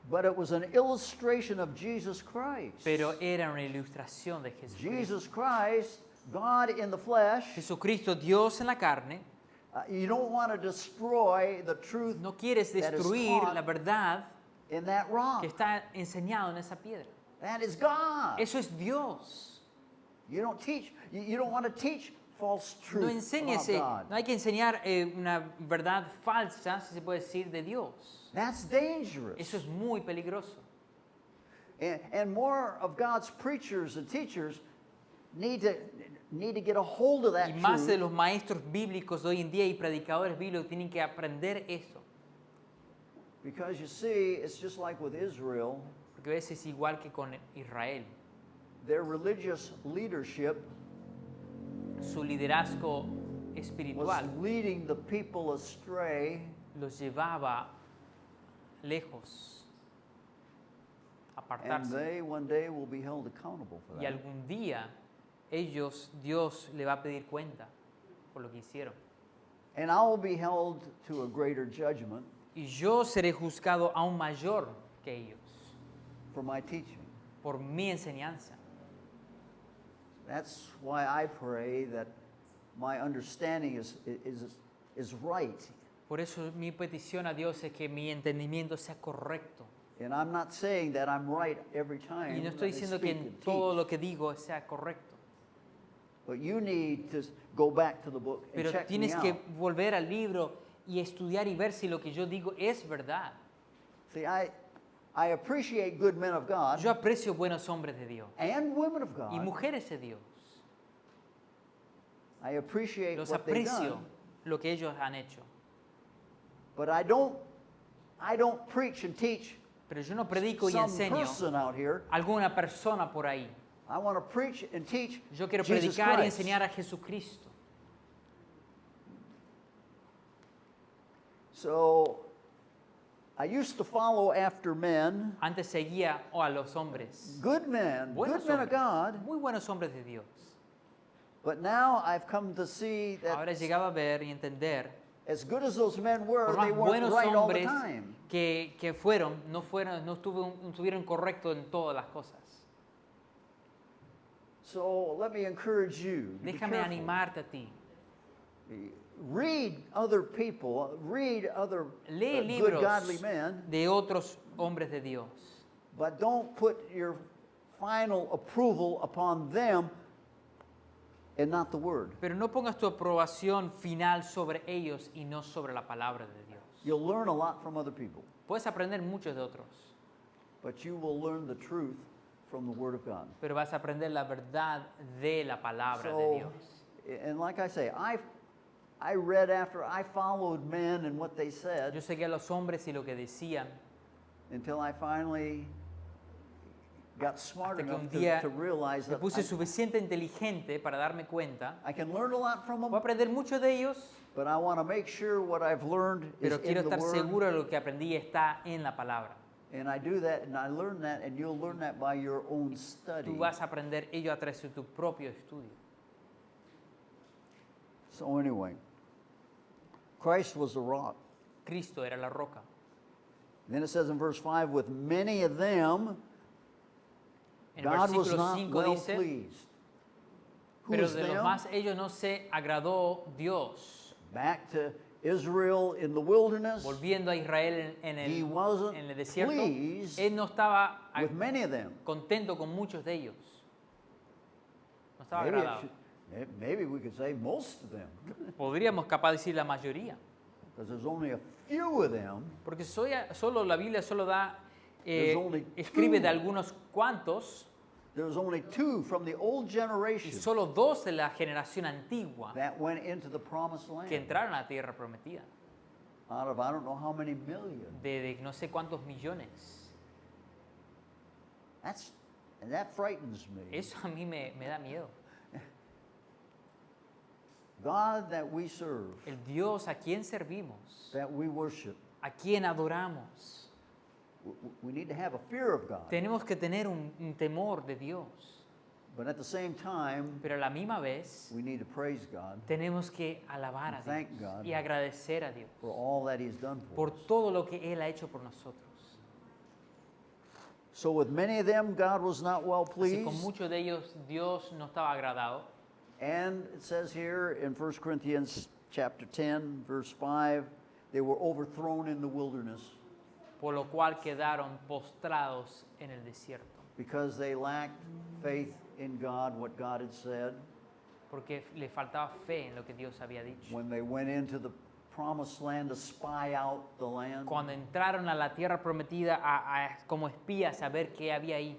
but it was an illustration of Jesus Christ. pero era una ilustración de Jesucristo. Jesus Christ, God in the flesh. Jesucristo, Dios en la carne. You don't want to destroy the truth No quieres that is destruir taught la verdad in that rock. que está enseñado en esa piedra. That is God. Eso es Dios. You don't teach. You don't want to teach false No truth enseñes, about God. no hay que enseñar una verdad falsa, si se puede decir, de Dios. That's dangerous. Eso es muy peligroso. And more of God's preachers and teachers need to get a hold of that Y más de truth, los maestros bíblicos de hoy en día y predicadores bíblicos tienen que aprender eso. because you see, it's just like with Israel. Porque a veces es igual que con Israel. Their religious leadership Su liderazgo was espiritual leading the people astray, los llevaba lejos, a and apartarse. they one day will be held accountable for Y that. algún día Dios le va a pedir cuenta por lo que hicieron. And I will be held to a greater judgment Y yo seré juzgado aún mayor que ellos for my teaching. por mi enseñanza. That's why I pray that my understanding is right. Por eso mi petición a Dios es que mi entendimiento sea correcto. And I'm not saying that I'm right every time Y no that estoy I diciendo que speak en and todo teach. lo que digo sea correcto. But you need to go back to the book and Pero check me tienes que out. volver al libro y estudiar y ver si lo que yo digo es verdad. See, I appreciate good men of God Yo aprecio buenos hombres de Dios and women of y God. mujeres de Dios. I appreciate Los what they've aprecio done, lo que ellos han hecho. but I don't preach and teach Pero yo no predico y some enseño person out here. a alguna persona por ahí. I want to preach and teach Yo quiero Jesus predicar y Christ. enseñar a Jesucristo. So I used to follow after men, Antes seguía a los hombres, good men of buenos hombres, God, muy buenos hombres de Dios. but now I've come to see Ahora he that llegado a ver y entender, as good as those men were, por they más weren't buenos right all the hombres time. que no estuvieron correctos en todas las cosas. So let me encourage you. to be Déjame careful. animarte a ti. Read other people, read other Lee good libros godly men, de otros hombres de Dios. but don't put your final approval upon them and not the word. Pero no pongas tu aprobación final sobre ellos y no sobre la palabra de Dios. You'll learn a lot from other people, Puedes aprender mucho de otros, but you will learn the truth from the word of God. pero vas a aprender la verdad de la palabra de So, Dios. and like I say, I read after, I followed men and what they said Yo seguí a los hombres y lo que decían until I finally got smart hasta que enough un día to realize me that puse suficiente inteligente para darme cuenta. I can learn a lot from Voy a them, aprender mucho de ellos, but I want to make sure what I've learned is pero in quiero the estar word. seguro de lo que aprendí está en la palabra. And I do that, and I learn that, and you'll learn that by your own study. Tú vas a aprender ello a través de tu propio estudio. So anyway, Christ was the rock. Cristo era la roca. Then it says in verse 5, with many of them, En el God was versículo not 5 well dice, pleased. Who pero is de los them? más ellos no se agradó Dios. Back to Israel in the wilderness, Volviendo a Israel He wasn't en el desierto, pleased él no estaba with many of them. contento con muchos de ellos. No estaba Maybe agradado. Maybe we could say most of them, Podríamos capaz decir la mayoría, because there's only a few of them. porque solo la Biblia solo da, There's only escribe two. de algunos cuantos There's only 2 from the old y generation solo 2 de la generación antigua that went into the promised land. que entraron a la tierra prometida, Out of I don't know how many million. de no sé cuántos millones. And that frightens me. Eso a mí me da miedo. God that we serve, El Dios a quien servimos, that we worship, a quien adoramos, we need to have a fear of God. tenemos que tener un temor de Dios, But at the same time, pero a la misma vez we need to praise God tenemos que alabar a And thank Dios God y agradecer a Dios for all that He's done for por us. todo lo que Él ha hecho por nosotros. So with many of them, God was not well Así con pleased. muchos de ellos Dios no estaba agradado. And it says here in 1 Corinthians chapter 10, verse 5, they were overthrown in the wilderness Por lo cual quedaron postrados en el desierto, because they lacked faith in God, what God had said. porque le faltaba fe en lo que Dios había dicho. When they went into the promised land to spy out the land, Cuando entraron a la tierra prometida como espías a ver qué había ahí,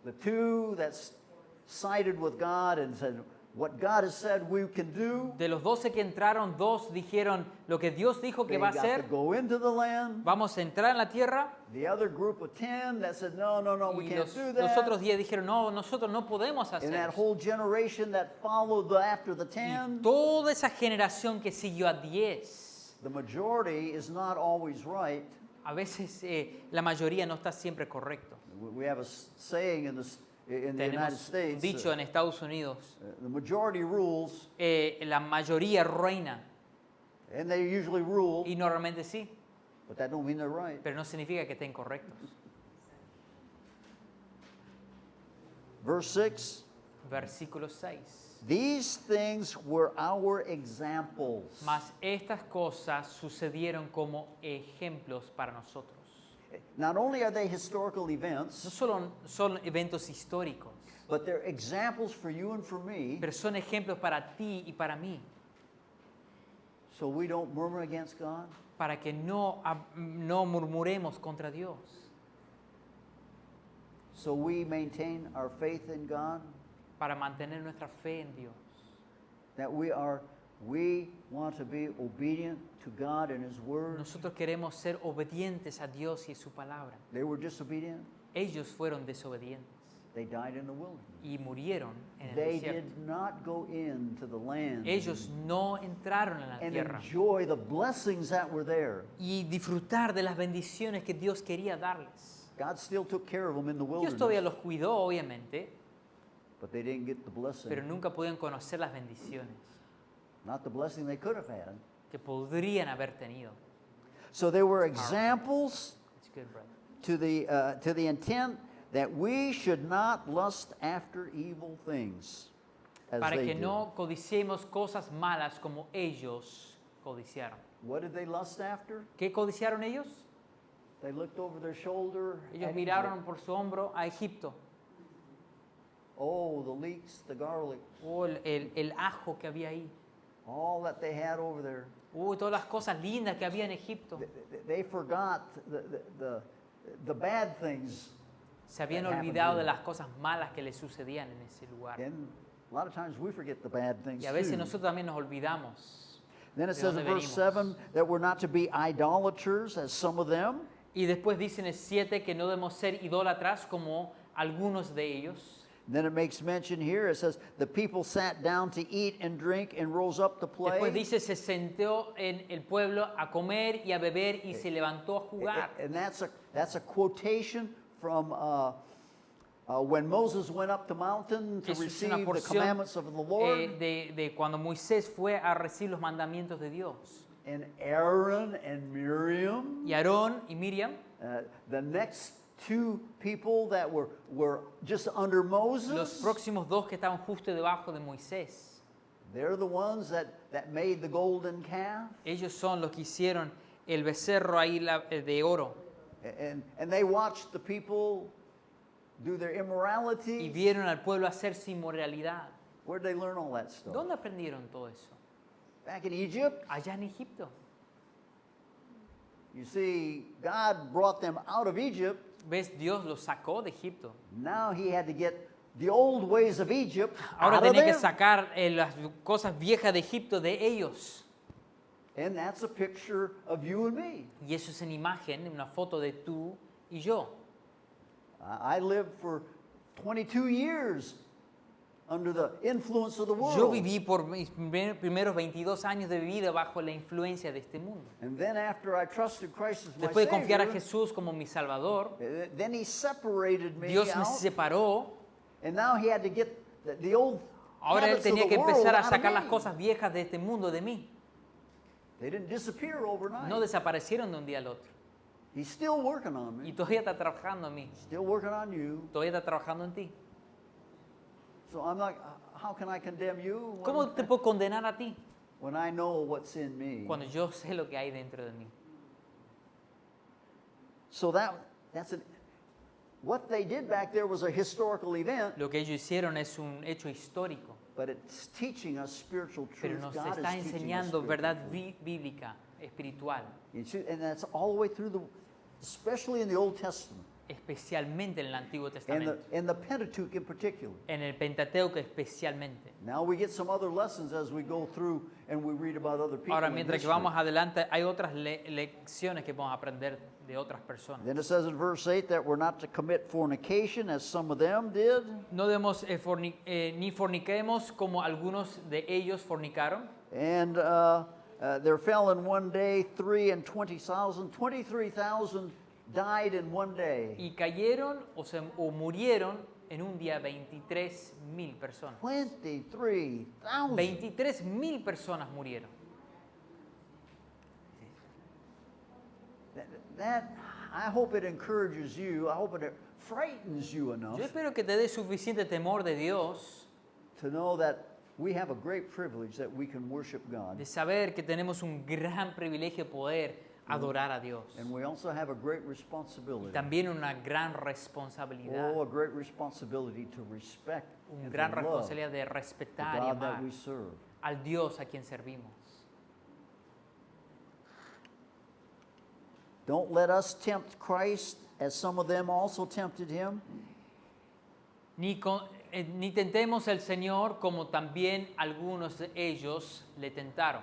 the two that sided with God and said, what God has said we can do, de los 12 que entraron, 2 dijeron lo que Dios dijo they que va a got to hacer, go into the land. vamos a entrar en la tierra. The other group of 10 that said, no, we Y can't los, do los that. otros 10 dijeron, no, nosotros no podemos hacer And that eso. whole generation that followed after the 10, Y toda esa generación que siguió a 10, the majority is not always right. a veces la mayoría no está siempre correcto. We have a saying in the United Tenemos States, dicho en Estados Unidos, the majority rules, la mayoría reina, and they usually rule, y normalmente sí, but that don't mean they're right. pero no significa que estén correctos. Verse 6, Versículo 6. these things were our examples. Mas estas cosas sucedieron como ejemplos para nosotros. Not only are they historical No events, solo son eventos históricos, but they're examples for you and for me, pero son ejemplos para ti y para mí, so we don't murmur against God, para que no murmuremos contra Dios, so we maintain our faith in God, para mantener nuestra fe en Dios. that we want to be obedient to God and His Word. Nosotros queremos ser obedientes a Dios y a su palabra. They were disobedient. Ellos fueron desobedientes They died in the wilderness. y murieron en el They desierto. did not go into the land Ellos no entraron en la and tierra enjoy the blessings that were there. y disfrutar de las bendiciones que Dios quería darles. God still took care of them in the Dios todavía wilderness, los cuidó, obviamente, but they didn't get the blessing. pero nunca pudieron conocer las bendiciones Not the blessing they could have had. que podrían haber tenido. So they were examples It's good, brother. to the intent that we should not lust after evil things as Para they que did. no codiciemos cosas malas como ellos codiciaron. What did they lust after? ¿Qué codiciaron ellos? They looked over their shoulder. Ellos at miraron Egypt. por su hombro a Egipto. Oh, the leeks, the garlic, Oh, el ajo que había ahí. all that they had over there. Todas las cosas lindas que había en Egipto. They forgot the bad things. Se habían that happened olvidado here. de las cosas malas que les sucedían en ese lugar. And a lot of times we forget the bad things Y a veces too. nosotros también nos olvidamos. Then it de says in dónde verse venimos. 7 that we're not to be idolaters as some of them. Y después dice en el 7 que no debemos ser idólatras como algunos de ellos. Then it makes mention here, it says, the people sat down to eat and drink and rose up to Después play. dice, se sentó en el pueblo a comer y a beber y se levantó a jugar. And that's a quotation from when Moses went up the mountain to Eso es receive una the porción commandments of the Lord. de cuando Moisés fue a recibir los mandamientos de Dios. And Aaron and Miriam, Y Aarón y Miriam, the next two people that were just under los Moses, próximos 2 que estaban justo debajo de Moisés, they're the ones that made the golden calf. ellos son los que hicieron el becerro ahí de oro. And they watched the people do their Y immorality. vieron al pueblo hacer su inmoralidad. Where'd they learn all that stuff? ¿Dónde aprendieron todo eso? Back in Egypt. Allá en Egipto. You see, God brought them out of Egypt. ¿Ves? Dios los sacó de Egipto. Now he had to get the old ways of Egypt Ahora out of tenía que them. sacar las cosas viejas de Egipto de ellos. And that's a picture of you and me. Y eso es una imagen, una foto de tú y yo. I lived for 22 years under the influence of the world. Yo viví por mis primeros 22 años de vida bajo la influencia de este mundo. And then after I trusted Christ as my Después de confiar a Savior, Jesús como mi Salvador, then he separated me Dios me out, separó. and now he had to get the old Ahora Él habits of tenía the que world empezar a out of sacar me. las cosas viejas de este mundo de mí. They didn't disappear overnight. No desaparecieron de un día al otro. He's still working on Y me. todavía está trabajando en mí. Still working on you. Todavía está trabajando en ti. So I'm like, how can I condemn you ¿Cómo te puedo condenar a ti when I know what's in me? cuando yo sé lo que hay dentro de mí? So that's what they did back there was a historical event, Lo que ellos hicieron es un hecho histórico, but it's teaching us spiritual pero truth. nos God está is teaching us enseñando spiritual verdad truth. bíblica, espiritual, And that's all the way through especially in the Old Testament, especialmente en el Antiguo and Testamento, the Pentateuch in particular. en el Pentateuco especialmente. Now we get some other lessons as we go through and we read about other people. Ahora, in mientras que history. vamos adelante, hay otras lecciones que vamos a aprender de otras personas. Then it says in verse 8 that we're not to commit fornication as some of them did. No debemos ni forniquemos como algunos de ellos fornicaron. And there fell in one day 23,000 died in one day. Y cayeron o murieron en un día 23,000 personas. 23,000. 23,000 personas murieron. That, I hope it encourages you. I hope it frightens you enough Yo espero que te dé suficiente temor de Dios, to know that we have a great privilege that we can worship God. de saber que tenemos un gran privilegio de poder adorar a Dios. And we also have a great responsibility. También una gran responsabilidad, Oh, a great responsibility to respect una and gran to love responsabilidad de the respetar y God that amar we serve. al Dios a quien servimos. Don't let us tempt Christ as some of them also tempted him. Ni tentemos al Señor como también algunos de ellos le tentaron.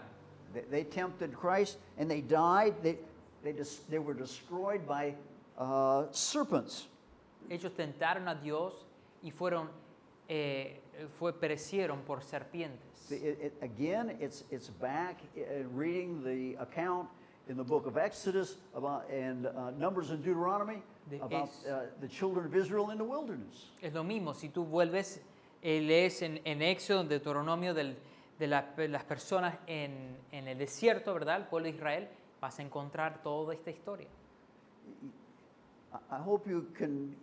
They tempted Christ and they died. They were destroyed by serpents. Ellos tentaron a Dios y perecieron por serpientes. Again, it's back reading the account in the book of Exodus about, and Numbers and Deuteronomy about the children of Israel in the wilderness. Es lo mismo, si tú vuelves, lees en Éxodo, en Deuteronomio de las personas en el desierto, ¿verdad? El pueblo de Israel, vas a encontrar toda esta historia. I hope you can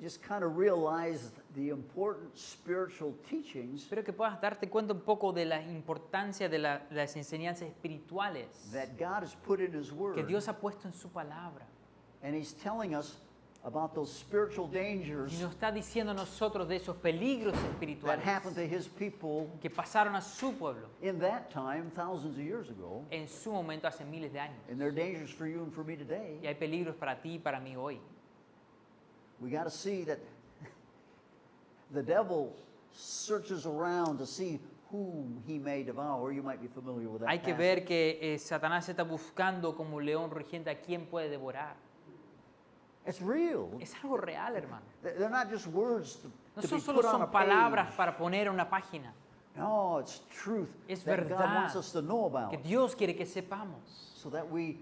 just kind of realize the important spiritual teachings Espero que puedas darte cuenta un poco de la importancia de las enseñanzas espirituales that God has put in His Word. que Dios ha puesto en su palabra. And He's telling us about those spiritual dangers Y nos está diciendo a nosotros de esos peligros that espirituales happened to His people que pasaron a su pueblo in that time, thousands of years ago. en su momento hace miles de años. And they're dangers for you and for me today. Y hay peligros para ti y para mí hoy. We got to see that the devil searches around to see whom he may devour. You might be familiar with that. Hay que passage. ver que Satanás está buscando como un león rugiente a quién puede devorar. It's real. Es algo real, hermano. They're not just words No to son be solo put on a son palabras page. para poner en una página. No, it's truth Es that God verdad wants us to know about, que Dios quiere que sepamos so that we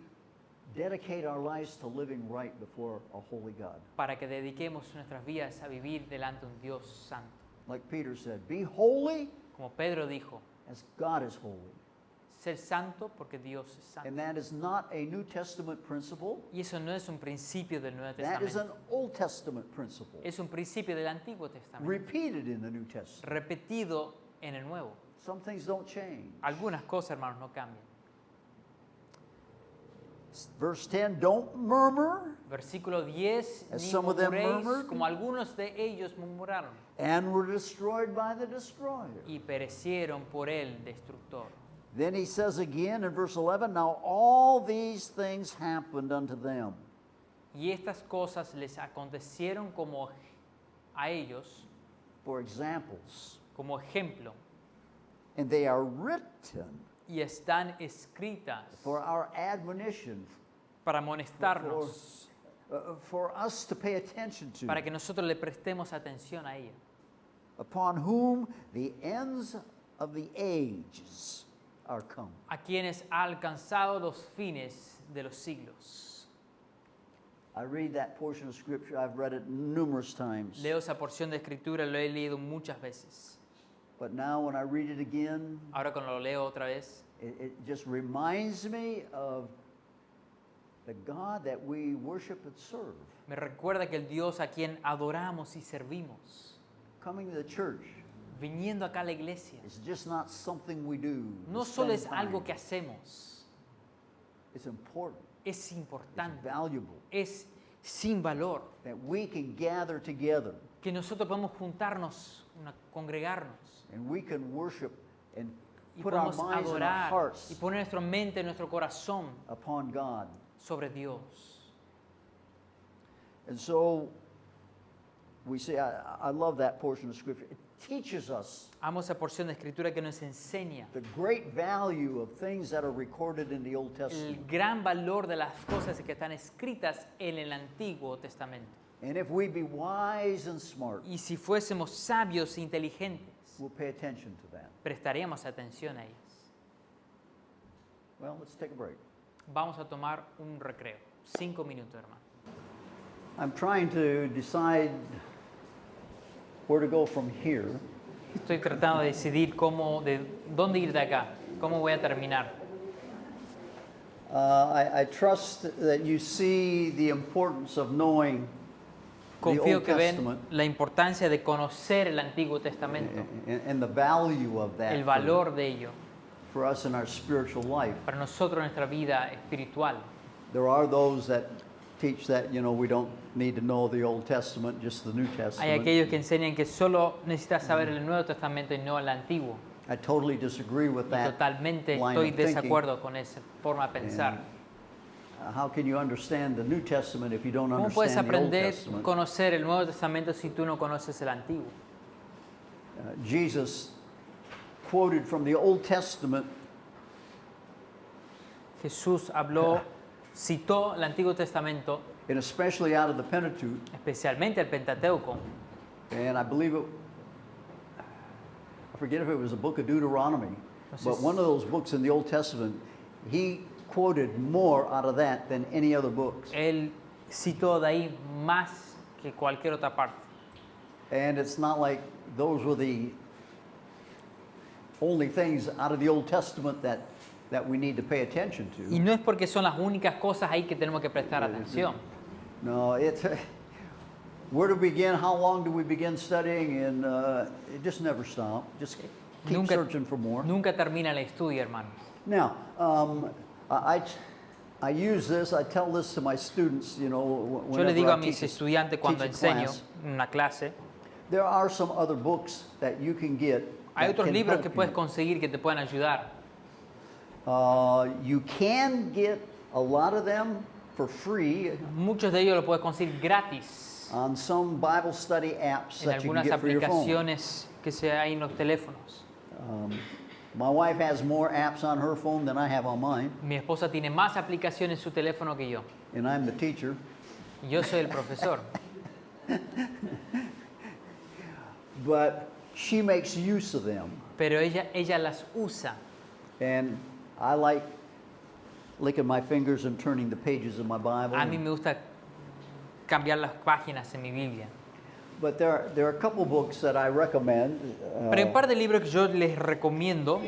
dedicate our lives to living right before a holy God. para que dediquemos nuestras vidas a vivir delante de un Dios santo. Like Peter said, be holy Como Pedro dijo, as God is holy. ser santo porque Dios es santo. And that is not a New Testament principle. Y eso no es un principio del Nuevo That is an Testamento, Old Testament principle, es un principio del Antiguo Testamento, repeated in the New Testament. repetido en el Nuevo. Some things don't change. Algunas cosas, hermanos, no cambian. Verse 10, don't murmur Versículo 10, As ni some of them murmuréis murmured. como algunos de ellos murmuraron and were destroyed by the destroyer. y perecieron por el destructor. Then he says again in verse 11, now all these things happened unto them. Y estas cosas les acontecieron como a ellos, For examples, como ejemplo, and they are written y están escritas for our admonition, para amonestarnos, for us to pay attention to, para que nosotros le prestemos atención a ella, upon whom the ends of the ages are come. a quienes ha alcanzado los fines de los siglos. I read that portion of scripture, I've read it numerous times. Leo esa porción de escritura, lo he leído muchas veces. But now when I read it again, Ahora cuando lo leo otra vez, it just reminds me of the God that we worship and serve. me recuerda que el Dios a quien adoramos y servimos, Coming to the church viniendo acá a la iglesia, is just not something we do. to no solo spend es algo time. que hacemos, It's important, es it's importante, valuable, es sin valor, that we can gather together que nosotros podemos juntarnos, congregarnos and we can worship and y put our podemos minds and our adorar hearts y poner nuestra mente, nuestro corazón upon God. sobre Dios. And so we say, I love that portion of scripture. It teaches us Amo esa porción de escritura que nos enseña the great value of things that are recorded in the Old el Testament. gran valor de las cosas que están escritas en el Antiguo Testamento. And if we be wise and smart, Y si fuésemos sabios e inteligentes, we'll pay attention to that. prestaríamos atención a ellas. Well, let's take a break. Vamos a tomar un recreo. 5 minutos, hermano. I'm trying to decide where to go from here. Estoy tratando de decidir de dónde ir de acá, cómo voy a terminar. I trust that you see the importance of knowing the Confío Old que ven Testament la importancia de conocer el Antiguo Testamento, and the value of that el valor de ello for us in our spiritual life. para nosotros en nuestra vida espiritual. There are those that teach that, we don't need to know the Old Testament, just the New Hay Testament. aquellos que enseñan que solo necesitas saber el Nuevo Testamento y no el Antiguo. I totally disagree with Y that totalmente line estoy of de thinking. desacuerdo con esa forma de pensar. How can you understand the New Testament if you don't ¿Cómo puedes understand the Old aprender a Testament? conocer el Nuevo Testamento si tú no conoces el Antiguo? Jesus quoted from the Old Testament Jesús citó el Antiguo Testamento, and especially out of the Pentateuch, especialmente el Pentateuco. and I believe I forget if it was a book of Deuteronomy, but one of those books in the Old Testament, he quoted more out of that than any other books. Él citó de ahí más que cualquier otra parte. And it's not like those were the only things out of the Old Testament that we need to pay attention Y to. no es porque son las únicas cosas ahí que tenemos que prestar Yeah, atención. No, where to begin, how long do we begin studying, and it just never stops. Just keep Nunca, searching for more. nunca termina el estudio, hermanos. Now, I use this, I tell this to my students, Yo le whenever digo I a mis teach estudiantes cuando teach a enseño class. una clase, There are some other books that you can get hay that otros can libros help que puedes you. conseguir que te puedan ayudar. You can get a lot of them for free Muchos de ellos los puedes conseguir gratis on some Bible study apps en that you can algunas get for your phone. aplicaciones que se hay en los teléfonos. My wife has more apps on her phone than I have on mine, Mi esposa tiene más aplicaciones en su teléfono que yo. and I'm the teacher. Y yo soy el profesor. But she makes use of them, Pero ella las usa. and I like licking my fingers and turning the pages of my Bible. A mí me gusta cambiar las páginas en mi Biblia. But there are a couple books that I recommend. Pero hay un par de libros que yo les recomiendo.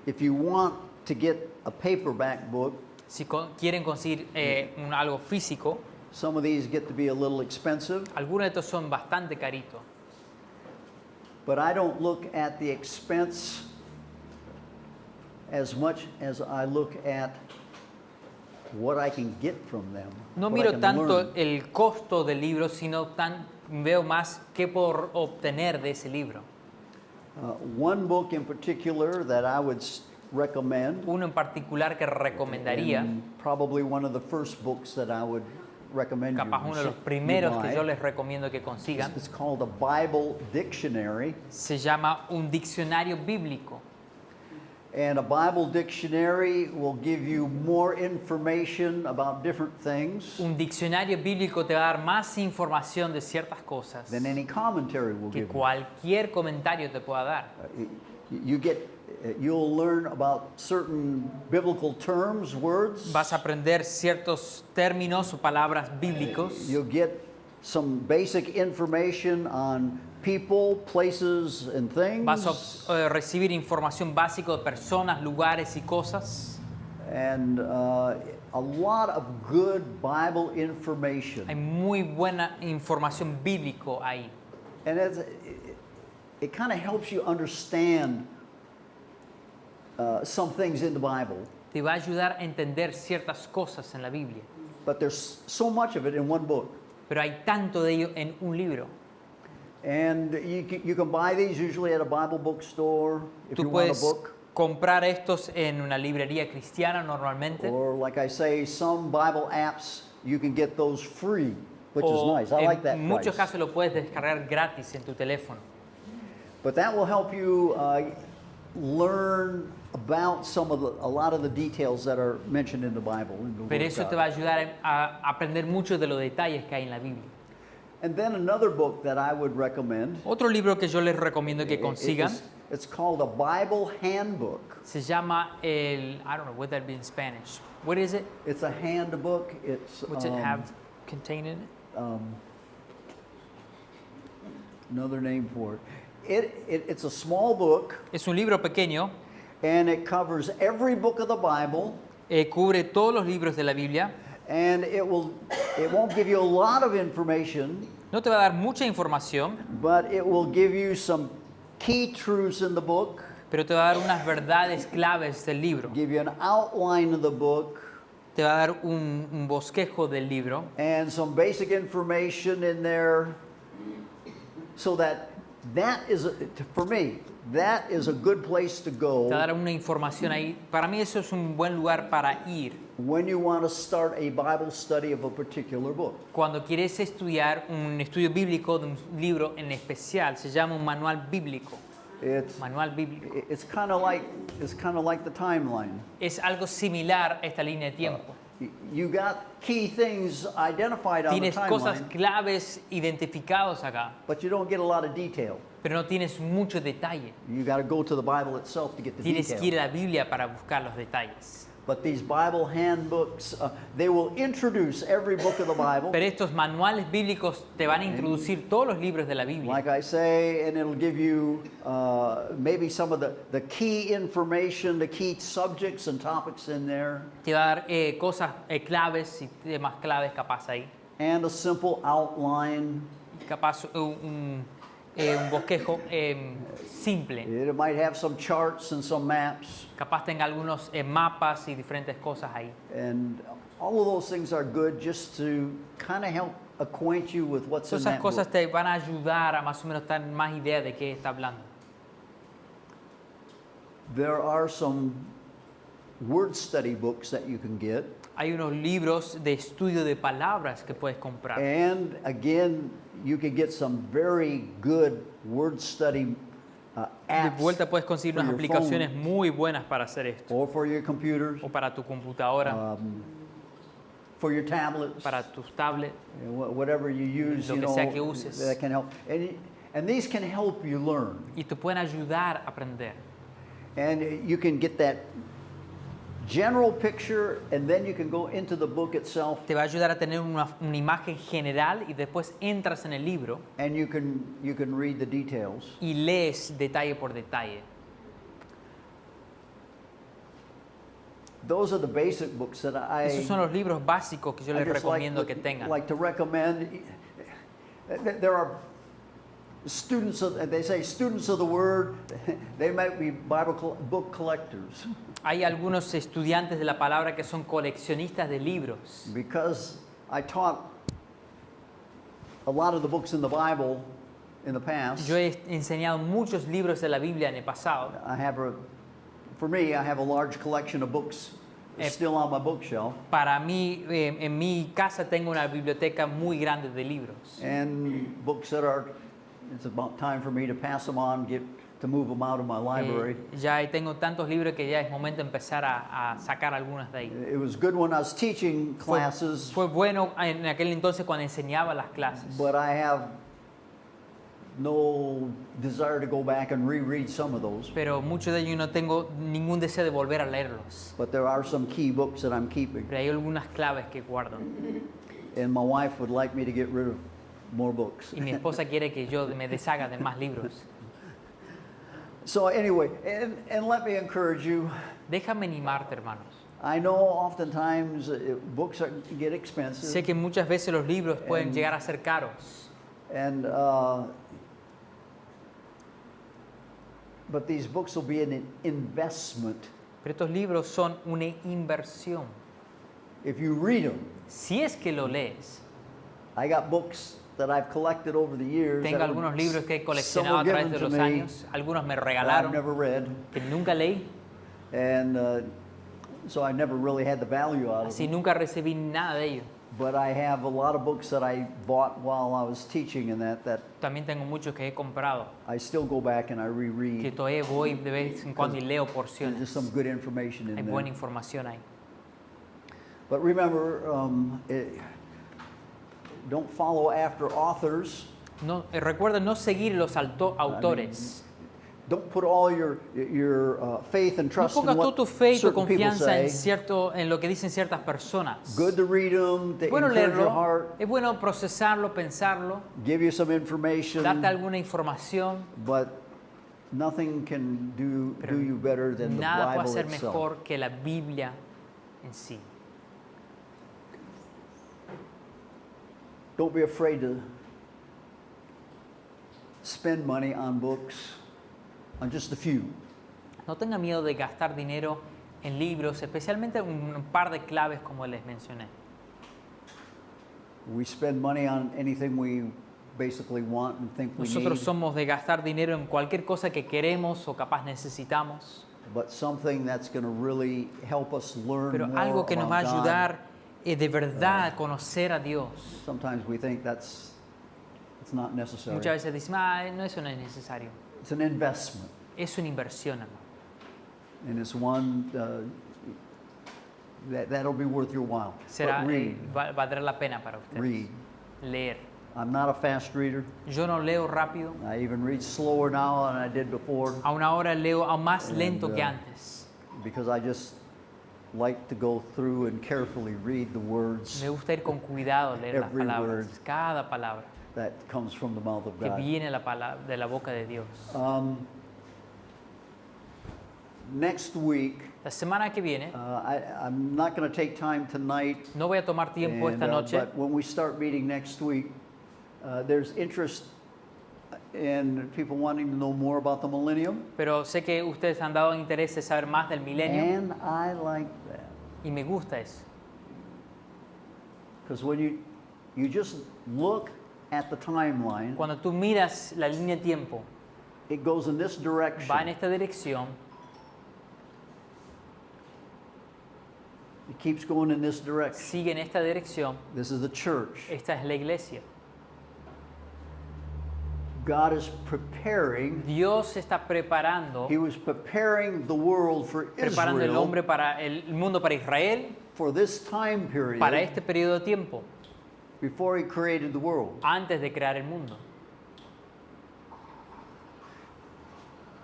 If you want to get a paperback book, Si quieren conseguir algo físico, some of these get to be a little expensive, algunos de estos son bastante caritos. but I don't look at the expense as much as I look at what I can get from them. No what I miro can tanto learn. el costo del libro, sino veo más qué puedo obtener de ese libro. One book in particular that I would recommend, Uno en particular que recomendaría, and probably one of the first books that I would recommend you, capaz uno de los you primeros que buy, yo les recomiendo que consigan, it's called a Bible Dictionary. se llama un diccionario bíblico. And a Bible dictionary will give you more information about different things Un diccionario bíblico te va a dar más información de ciertas cosas than any commentary will que give you. cualquier comentario te pueda dar. You'll learn about certain biblical terms, words. Vas a aprender ciertos términos o palabras bíblicos. You'll get some basic information on people, places, and things. Vas a recibir información básica de personas, lugares y cosas. And a lot of good Bible information. Hay muy buena información bíblico ahí. And it kind of helps you understand some things in the Bible. Te va a ayudar a entender ciertas cosas en la Biblia. But there's so much of it in one book. Pero hay tanto de ello en un libro. And you can buy these usually at a Bible bookstore if Tú you want a puedes book. comprar estos en una librería cristiana normalmente. Or like I say, some Bible apps, you can get those free, which is O nice. I like that en muchos price. casos lo puedes descargar gratis en tu teléfono. But that will help you learn about a lot of the details that are mentioned in the Bible. In the Word Pero of eso God. te va a ayudar a aprender muchos de los detalles que hay en la Biblia. And then another book that I would recommend. Otro libro que yo les recomiendo que it- consigan it's called a Bible handbook. se llama I don't know what that be in Spanish. What is it? It's a handbook. It's What's it have contained in it? Another name for it. It's a small book, Es un libro pequeño, and it covers every book of the Bible. cubre todos los libros de la Biblia. And it won't give you a lot of information, No te va a dar mucha información, but it will give you some key truths in the book, pero te va a dar unas verdades claves del libro. give you an outline of the book, Te va a dar un bosquejo del libro and some basic information in there, so that is, for me, that is a good place to te va a go dar una información ahí. Para mí eso es un buen lugar para ir when you want to start a Bible study of a particular book. cuando quieres estudiar un estudio bíblico de un libro en especial. Se llama un manual bíblico. Manual bíblico. It's kind of like the timeline. Es algo similar a esta línea de tiempo. You got key things identified on the Tienes cosas timeline, claves identificados acá, but you don't get a lot of detail. pero no tienes mucho detalle. You got to go to the Bible itself to get the Tienes que ir detail. a la Biblia para buscar los detalles. But these Bible handbooks, they will introduce every book of the Bible, Pero estos manuales bíblicos te van a introducir todos los libros de la Biblia. like I say, and it'll give you maybe some of the key information, the key subjects and topics in there, Te va a dar cosas claves y temas claves capaz ahí. and a simple outline. Capaz un bosquejo simple. It might have some charts and some maps, Capaz tenga algunos mapas y diferentes cosas ahí. and all of those things are good just to kind of help acquaint you with what's in Todas esas that cosas book. te van a ayudar a más o menos tener más idea de qué está hablando. There are some word study books that you can get. Hay unos libros de estudio de palabras que puedes comprar. And again, you can get some very good word study De apps vuelta puedes conseguir for unas your aplicaciones phone muy buenas para hacer esto. or for your computers, O para tu computadora, for your tablets, para tus tablets. whatever you use, Lo you que know, sea que uses. that can help. And these can help you learn. Y te pueden ayudar a aprender. And you can get that general picture, and then you can go into the book itself, Te va a ayudar a tener una imagen general y después entras en el libro and you can read the details. y lees detalle por detalle. Those are the basic books that Esos son los libros básicos que yo I les just recomiendo que tengan. like to recommend. There are they say students of the Word, they might be book collectors. Hay algunos estudiantes de la palabra que son coleccionistas de libros. Because I taught a lot of the books in the Bible in the past. Yo he enseñado muchos libros de la Biblia en el pasado. For me, I have a large collection of books still on my bookshelf. Para mí, en mi casa tengo una biblioteca muy grande de libros. And books it's about time for me to pass them on, to move them out of my library. Ya tengo tantos libros que ya es momento de empezar a sacar algunas de ahí. It was good when I was teaching classes. Fue bueno en aquel entonces cuando enseñaba las clases. But I have no desire to go back and reread some of those. Pero muchos de ellos no tengo ningún deseo de volver a leerlos. But there are some key books that I'm keeping. Pero hay algunas claves que guardo. And my wife would like me to get rid of more books. Y mi esposa quiere que yo me deshaga de más libros. So anyway, and let me encourage you. Déjame animarte, hermanos. I know oftentimes books get expensive. Sé que muchas veces los libros pueden llegar a ser caros. And but these books will be an investment. Pero estos libros son una inversión. If you read them. Si es que lo lees. I got books that I've collected over the years. Tengo algunos libros que he coleccionado a través de los años. Algunos me regalaron I've never read. Que nunca leí. And so I never really had the value out of Así them. nunca recibí nada de ellos. But I have a lot of books that I bought while I was teaching and that También tengo muchos que he comprado. I still go back and I Que reread. todavía voy de vez en cuando y leo There's porciones. just some good information Hay in buena there. información ahí. But remember, don't follow after authors. No, recuerda no seguir los autores. Don't put all your faith and No trust in pongas toda what tu fe y tu certain people confianza say. en lo que dicen ciertas personas. Good to read them, to Es bueno encourage your leerlo, heart, es bueno procesarlo, pensarlo, give you some information, darte alguna información, but nothing can do pero you better than the nada puede Bible ser itself. mejor que la Biblia en sí. Don't be afraid to spend money on books, on just a few. No tenga miedo de gastar dinero en libros, especialmente un par de claves como les mencioné. We spend money on anything we basically want and think we Nosotros need, somos de gastar dinero en cualquier cosa que queremos o capaz necesitamos, but something that's going to really help us learn pero more algo que nos va a about God. ayudar de verdad a conocer a Dios. Sometimes we think it's not necessary. Muchas veces decimos, no, eso no es necesario. It's an investment, Es una inversión, hermano. and it's one that'll be worth your while. Será, But read, valdrá la pena para ustedes. read. Leer. I'm not a fast reader. Yo no leo rápido. I even read slower now than I did before Aún ahora leo aún más lento And, que antes. because I just like to go through and carefully read the words Me gusta ir con cuidado a leer las Every palabras. word. Cada palabra that comes from the mouth of que God. viene de la boca de Dios. Next week, La semana que viene, I'm not going to take time tonight. no voy a tomar tiempo And, esta noche, but when we start meeting next week, there's interest in people wanting to know more about the millennium, pero sé que ustedes han dado interés en saber más del milenio and I like that y me gusta eso. because when you just look at the timeline, Cuando tú miras la línea de tiempo, it goes in this va en direction. esta dirección, It keeps going in this direction. sigue en esta dirección. This is the church. Esta es la iglesia. God is preparing. Dios está preparando, He was preparing the world for preparando el Israel hombre para el mundo para Israel, for this time period para este periodo de tiempo, before He created the world. antes de crear el mundo.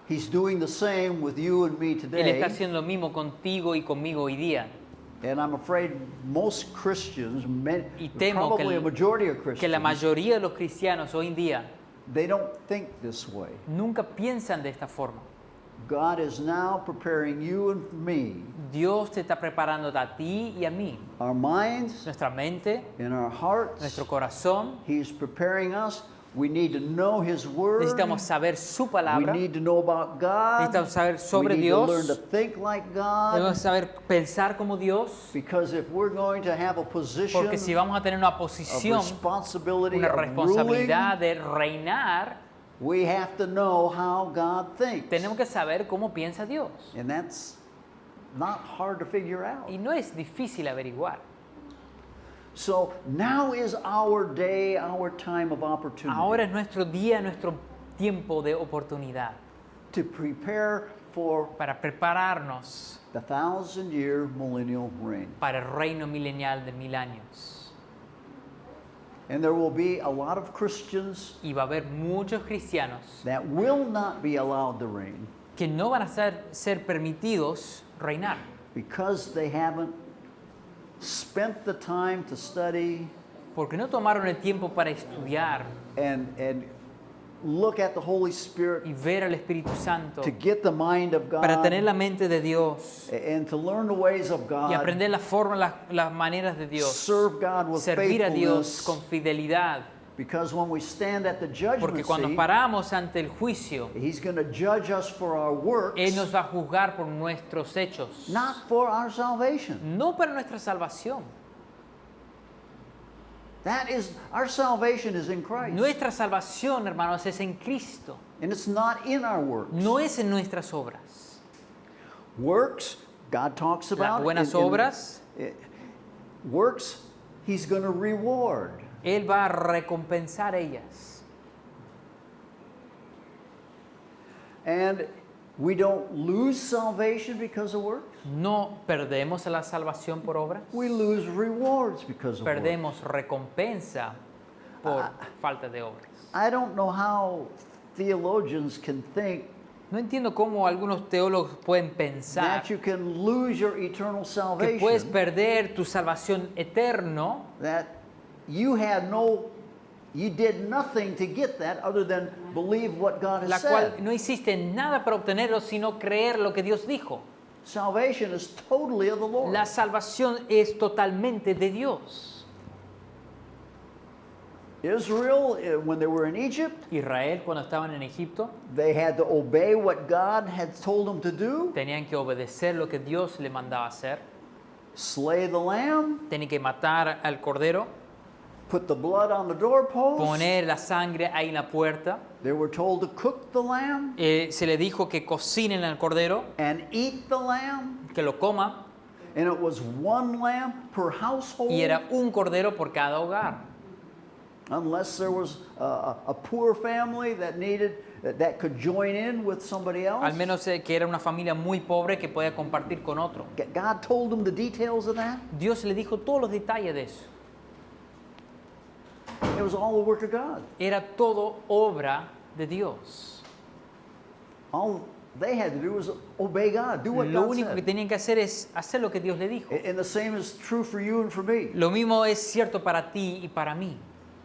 He's doing the same with you and me Él today. está haciendo lo mismo contigo y conmigo hoy día. And I'm afraid most Christians, Y temo probably a majority of que la Christians, mayoría de los cristianos hoy en día they don't think this way. nunca piensan de esta forma. God is now preparing you and me, Dios te está preparando a ti y a mí, our minds nuestra mente, and our hearts. nuestro corazón. He's preparing us We need to know His Word. necesitamos saber su We palabra, need to know about God. necesitamos saber sobre we need to Dios, learn to think like God. debemos saber pensar como Dios, Because if we're going to have a position porque si vamos a tener una of posición, responsibility una of ruling, responsabilidad de reinar, we have to know how God thinks. tenemos que saber cómo piensa Dios. And that's not hard to figure out. Y no es difícil averiguar. So now is our day, our time of opportunity Ahora es nuestro día, nuestro tiempo de oportunidad to prepare for para prepararnos the 1,000-year millennial reign. para el reino milenial de 1000 años. And there will be a lot of Christians Y va a haber muchos cristianos that will not be allowed to reign que no van a ser permitidos reinar because they haven't spent the time to study porque no tomaron el tiempo para estudiar and look at the Holy Spirit y ver al Espíritu Santo, to get the mind of para tener God la mente de Dios and to learn the ways of y God, aprender la forma, las maneras de Dios, serve God with servir a Dios faithfulness. con fidelidad, Because when we stand at the porque judgment cuando seat, paramos ante el juicio, He's going to judge us for our works, Él nos va a juzgar por nuestros hechos, not for our salvation. no para nuestra salvación. That is, our salvation is in Christ. Nuestra salvación, hermanos, es en Cristo, And it's not in our works. no es en nuestras obras. Works, God talks Las about. buenas obras, Works, He's going to reward. Él va a recompensar ellas. And we don't lose salvation because of works. No perdemos la salvación por obras, We lose rewards because of works. perdemos recompensa por falta de obras. I don't know how theologians can think No entiendo cómo algunos teólogos pueden pensar that you can lose your eternal que puedes salvation, perder tu salvación eterno, that you did nothing to get that other than believe what God la has cual said. no hiciste nada para obtenerlo, sino creer lo que Dios dijo. Salvation is totally of the Lord. La salvación es totalmente de Dios. Israel, when they were in Egypt, Israel, cuando estaban en Egipto, they had to obey what God had told them to do, tenían que obedecer lo que Dios le mandaba hacer. slay the lamb, Tenían que matar al cordero, put the blood on the doorpost. poner la sangre ahí en la puerta. They were told to cook the lamb Se le dijo que cocinen al cordero, and eat the lamb. que lo coma, And it was one lamb per household, y era un cordero por cada hogar. unless there was a poor family that could join in with somebody else. Al menos que era una familia muy pobre que podía compartir con otro. God told them the details of that. Dios le dijo todos los detalles de eso. It was all the work of God. Era todo obra de Dios. All they had to do was obey God, do what Lo God único que said. tenían que hacer es hacer lo que Dios le dijo. And the same is true for you and for me. Lo mismo es cierto para ti y para mí.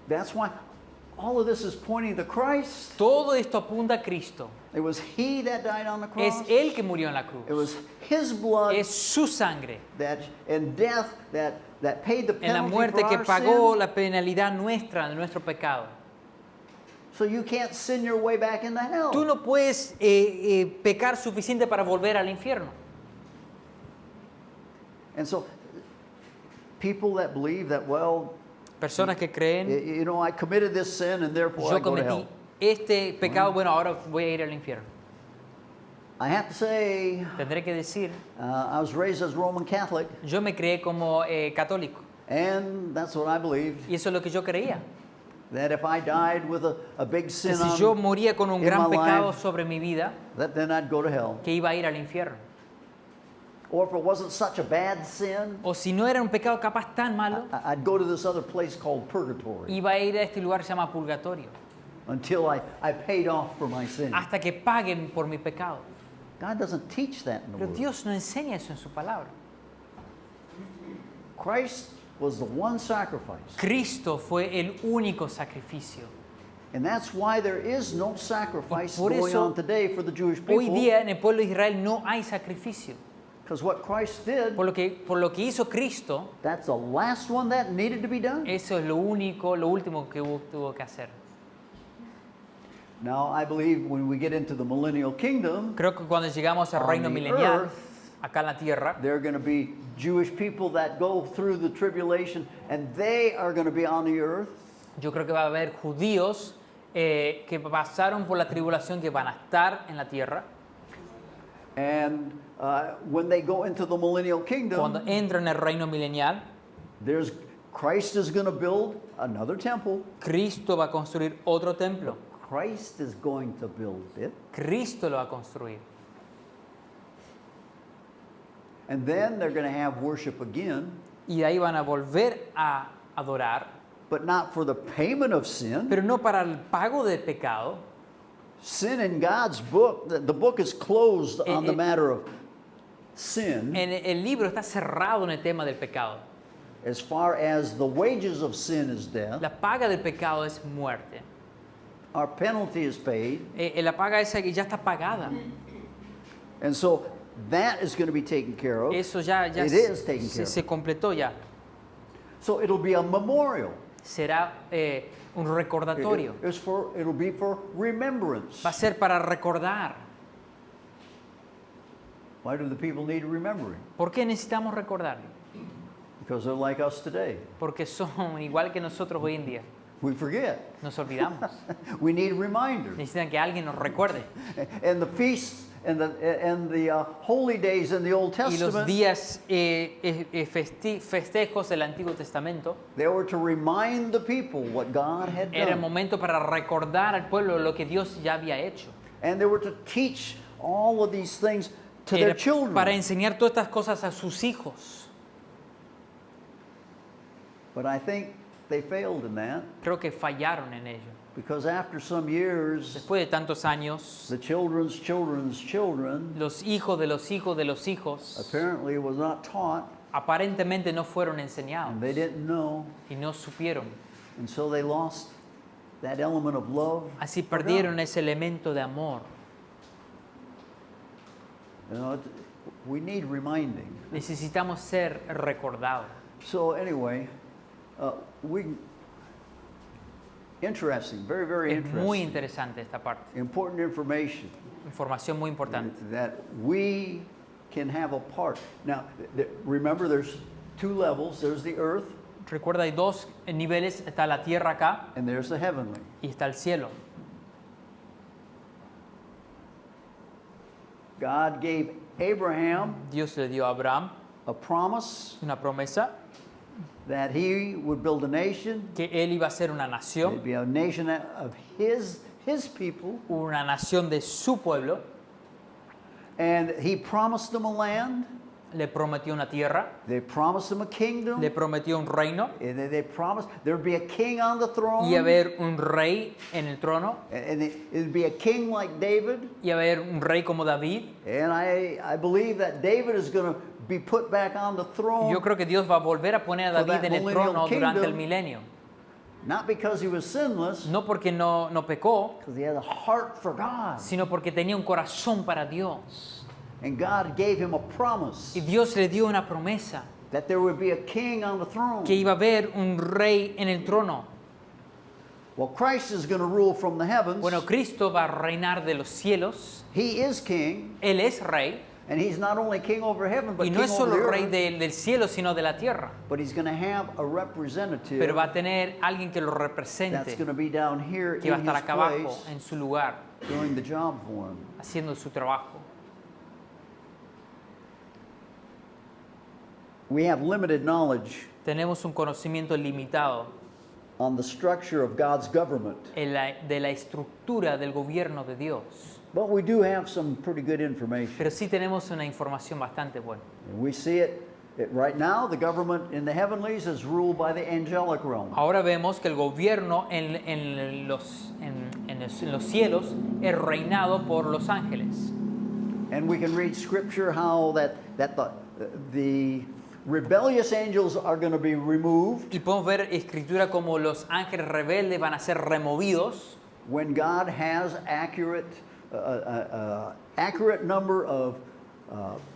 That's why all of this is pointing to Christ. Todo esto apunta a Cristo. It was He that died on the Es cross. Él que murió en la cruz. It was His blood Es su sangre that and death that paid the en la penalty muerte for que our pagó sin. la penalidad nuestra, de nuestro pecado. So you can't sin your way back into hell. Tú no puedes pecar suficiente para volver al infierno. And so people that believe that, well, Personas que creen, you know, I committed this sin and therefore I yo go to cometí hell. este pecado, bueno, ahora voy a ir al infierno. I have to say, Tendré que decir, I was raised as Roman Catholic, yo me crié como católico and that's what I believed. y eso es lo que yo creía. That if I died with a big Que sin si yo on, moría con un in gran my pecado life, sobre mi vida, then I'd go to hell. que iba a ir al infierno. Or if it wasn't such a bad sin, O si no era un pecado capaz tan malo, I'd go to this other place called purgatory iba a ir a este lugar que se llama purgatorio, until I paid off for my sin. hasta que paguen por mi pecado. God doesn't teach that in the Pero Word. Dios no enseña eso en su palabra. Christ was the one sacrifice. Cristo fue el único sacrificio. And that's why there is no sacrifice por going eso, on today for the Jewish Hoy people. día en el pueblo de Israel no hay sacrificio. Because what Christ did, Por lo que hizo Cristo, that's the last one that needed to be done. eso es lo único, lo último que tuvo que hacer. Now, I believe when we get into the millennial kingdom, Creo que cuando llegamos al On reino the milenial, earth, acá en la tierra, there are going to be Jewish people that go through the tribulation, and they are going to be on the earth. yo creo que va a haber judíos que pasaron por la tribulación que van a estar en la tierra. And when they go into the millennial Cuando kingdom, entran en el reino milenial, Christ is going to build another temple. Cristo va a construir otro templo. Christ is going to build it. Cristo lo va a construir. And then they're going to have worship again, Y de ahí van a volver a adorar, but not for the payment of sin. pero no para el pago del pecado. Sin in God's book, the book is closed on the matter of sin. El libro está cerrado en el tema del pecado. As far as the wages of sin is death, La paga del pecado es muerte. our penalty is paid. La paga esa que ya está pagada. And so that is going to be taken care of. Eso ya It is taken care of. se completó ya. So it'll be a memorial. Será un recordatorio. It'll be for remembrance. Va a ser para recordar. Why do the people need remembering? ¿Por qué necesitamos recordar? Because they're like us today. Porque son igual que nosotros hoy en día. We forget. Nos olvidamos. We need reminders. Necesitan que alguien nos recuerde. And the feasts and the holy days in the Old Y los Testament, días festejos del Antiguo Testamento they were to remind the people what God had era el done. momento para recordar al pueblo lo que Dios ya había hecho. And they were to teach all of these things to their Era children. para enseñar todas estas cosas a sus hijos. But I think they failed in that Creo que fallaron en ello. because after some years, Después de tantos años, the children's children's children los hijos de los hijos de los hijos apparently was not taught aparentemente no fueron enseñados and they didn't know, y no supieron. and so they lost that element of love. Así for God. perdieron ese elemento de amor. You know, we need reminding. Necesitamos ser recordados. So anyway, interesting, very, very Es muy interesting. interesante esta parte. Important information Información muy importante. that we can have a part. Now, remember, there's two levels. There's the earth Recuerda, hay dos niveles. Está la tierra acá and there's the heavenly. y está el cielo. God gave Abraham Dios le dio a Abraham a promise una promesa that he would build a nation. que él iba a ser una It'd nación, be a nation of his people. una nación de su pueblo. And he promised them a land. Le prometió una tierra, They promised them a kingdom. le prometió un reino And they promised there'd be a king on the throne. y haber un rey en el trono And it'd be a king like David. y haber un rey como David. And I believe that David is going to be put back on the throne. Yo creo que Dios va a volver a poner a For David that en el millennial trono durante el kingdom. milenio. Not because he was sinless, No porque no pecó, because he had a heart for God. sino porque tenía un corazón para Dios. And God gave him a promise Y Dios le dio una promesa that there would be a king on the throne. que iba a haber un rey en el trono. Well, Christ is going to rule from the heavens. Bueno, Cristo va a reinar de los cielos. He is king, Él es rey. and he's not only king over heaven, but Y king no es over solo the rey earth. del cielo, sino de la tierra. But he's going to have a representative Pero va a tener alguien que lo that's represente, going to be down here que va a in estar his acá abajo, place en su lugar, doing the job for him. haciendo su trabajo. We have limited knowledge Tenemos un conocimiento limitado on the structure of God's government, de la estructura del gobierno de Dios. but we do have some pretty good information. Pero sí tenemos una información bastante buena. And we see it right now. The government in the heavenlies is ruled by the angelic realm. Ahora vemos que el gobierno en los cielos es reinado por los ángeles. And we can read scripture how that the rebellious angels are going to be removed Y podemos ver escritura como los ángeles rebeldes van a ser removidos when God has accurate number of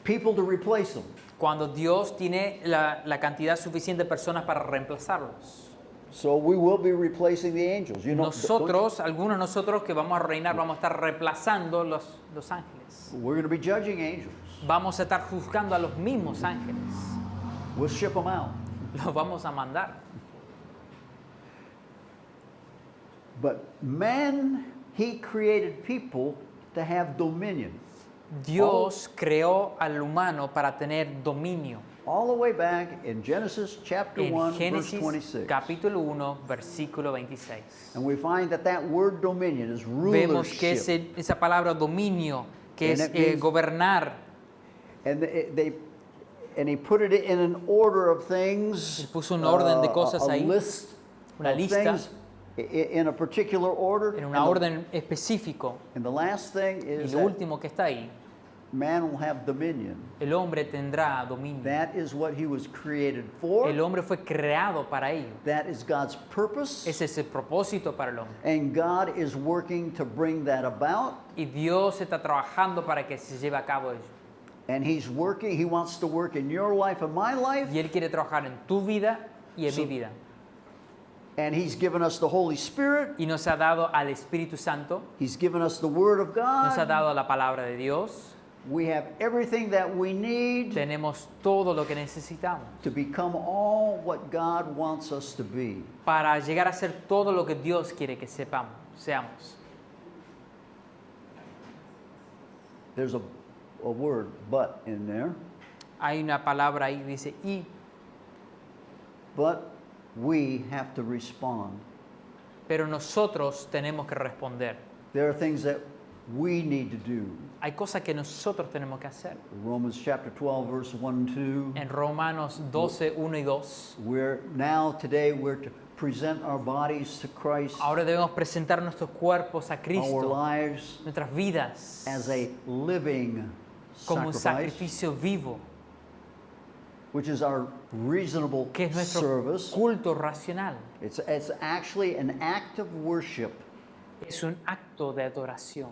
people to replace them. cuando Dios tiene la cantidad suficiente de personas para reemplazarlos. So we will be replacing the angels. You know, Nosotros, algunos de nosotros que vamos a reinar, vamos a estar reemplazando los ángeles. we're going to be judging angels. Vamos a estar juzgando a los mismos ángeles. We'll ship them out. Los vamos a mandar. But man, he created people to have dominion. Dios creó al humano para tener dominio. All the way back in Genesis chapter En 1, verse Génesis 26. capítulo 1, versículo 26. And we find that that word dominion is Vemos que rulership. esa palabra dominio, que And es it means- gobernar, And he put it in an order of things. Él puso un orden de cosas a ahí, list una of lista. things in a particular order. en una And the- orden específico. And the last thing Y is lo that último que está ahí, man will have dominion. el hombre tendrá dominio. That is what he was created for. El hombre fue creado para ello. That is God's purpose. Ese es el propósito para el hombre. And God is working to bring that about. Y Dios está trabajando para que se lleve a cabo ello. And he's working, he wants to work in your life and my life. Y Él quiere trabajar en tu vida y en So- mi vida. And he's given us the Holy Spirit. Y nos ha dado al Espíritu Santo, He's given us the Word of nos ha God. dado la palabra de Dios. We have everything that we need Tenemos todo lo que necesitamos to become all what God wants us to be. para llegar a ser todo lo que Dios quiere que seamos. There's a word, but, in there. Hay una palabra ahí que dice y, But we have to respond. pero nosotros tenemos que responder. There are things that we need to do. Hay cosas que nosotros tenemos que hacer. Romans chapter 12, verse 1 and 2. En Romanos 12, 1 y 2, Today, we're to present our bodies to Christ, ahora debemos presentar nuestros cuerpos a our Cristo, lives, nuestras vidas, as a living como un sacrifice, sacrificio vivo, which is our reasonable que es nuestro service. culto racional. It's actually an act of worship. Es un acto de adoración.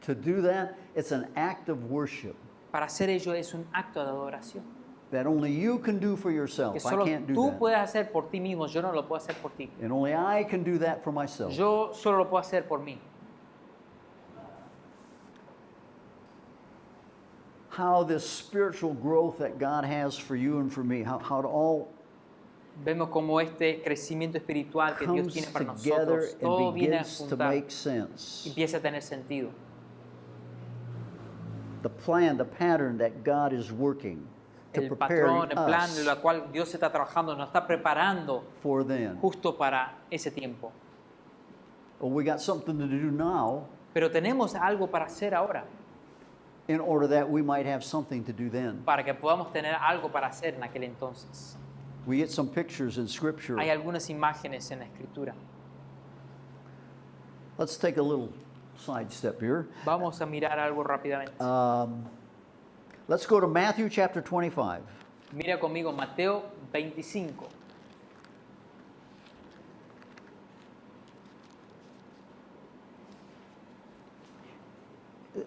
To do that, it's an act of worship Para hacer ello es un acto de adoración. that only you can do for Que yourself. I solo can't do tú that. puedes hacer por ti mismo, yo no lo puedo hacer por ti. And only I can do that for myself. Yo solo lo puedo hacer por mí. How this spiritual growth that God has for you and for me, how it all Vemos como este crecimiento espiritual que Dios comes tiene para together nosotros, todo and viene a begins to juntar, make sense. empieza a tener sentido. The plan, the pattern that God is working to El prepare patrón, el plan us en el cual Dios está trabajando, nos está preparando for then. justo para ese tiempo. Well, we got something to do now Pero tenemos algo para hacer ahora, in order that we might have something to do then. para que podamos tener algo para hacer en aquel entonces. We get some pictures in Scripture. Hay algunas imágenes en la Escritura. Let's take a little sidestep here. Vamos a mirar algo rápidamente. Let's go to Matthew chapter 25. Mira conmigo Mateo 25.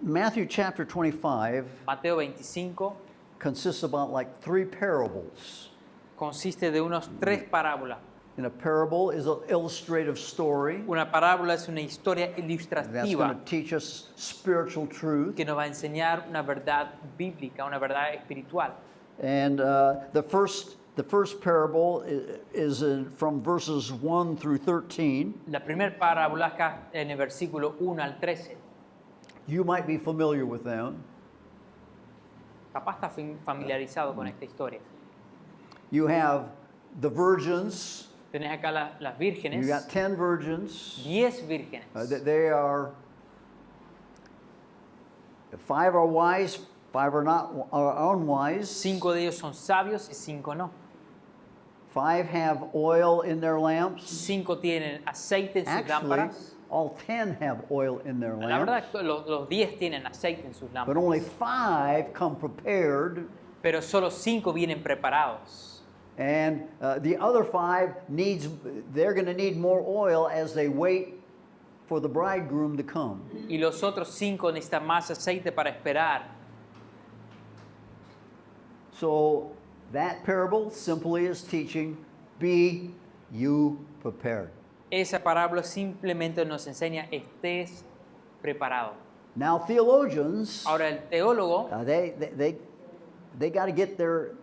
Matthew chapter 25 Mateo 25 consists about like three parables. consiste de unos tres parábolas. And a parable is an illustrative story Una parábola es una historia that's going ilustrativa to teach us spiritual truth. que nos va a enseñar una verdad bíblica, una verdad espiritual. And the first parable is from verses 1 through 13. La primera parábola acá en el versículo 1 al 13. You might be familiar with them. Capaz está familiarizado con esta historia. You have the virgins. Tenés acá las You vírgenes, got 10 virgins. 10 vírgenes. They are 5 are wise, 5 are not are unwise. 5 de ellos son sabios y 5 no. 5 have oil in their lamps. 5 tienen aceite en sus Actually, lámparas. all 10 have oil in their La verdad lamps. es que los 10 tienen aceite en sus But lámparas. only 5 come prepared, Pero solo 5 vienen preparados. and the other 5 they're going to need more oil as they wait for the bridegroom to come. Y los otros 5 necesitan más aceite para esperar. So that parable simply is teaching, be you prepared. Esa parábola simplemente nos enseña, estés preparado. Now, theologians, Ahora el teólogo they got to get their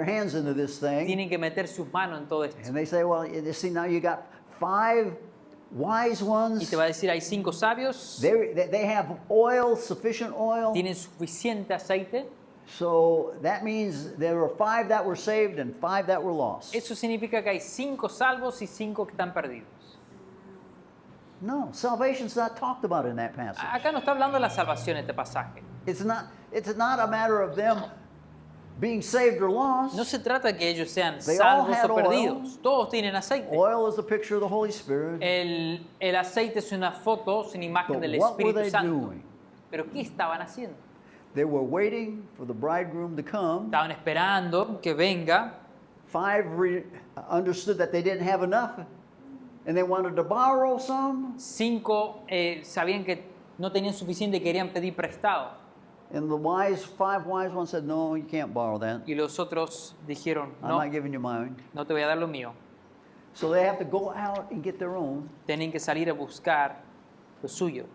hands into this thing. tiene que meter sus manos en todo esto. And they say, well, you see, now you got 5 wise Y ones. te va a decir, hay 5 sabios, They have oil, sufficient oil. tienen suficiente aceite. So that means there were 5 that were saved and 5 that were lost. Eso significa que hay 5 salvos y 5 que están perdidos. No, salvation's not talked about in that passage. Acá no está hablando de la salvación este pasaje. It's not a matter of them being saved or lost. No se trata de que ellos sean They all salvos had o oil. perdidos. Todos tienen aceite. Oil is a picture of the Holy Spirit. El aceite es una foto, es una imagen But del what were Espíritu they Santo. doing? Pero ¿qué estaban haciendo? They were waiting for the bridegroom to come. Estaban esperando que venga. 5 understood that they didn't have enough and they wanted to borrow some. 5 sabían que no tenían suficiente y querían pedir prestado. And the 5 wise ones said, no, you can't borrow that. Y los otros dijeron, I'm no, not giving you mine. no te voy a dar lo mío. So they have to go out and get their own. Tienen que salir a buscar lo suyo.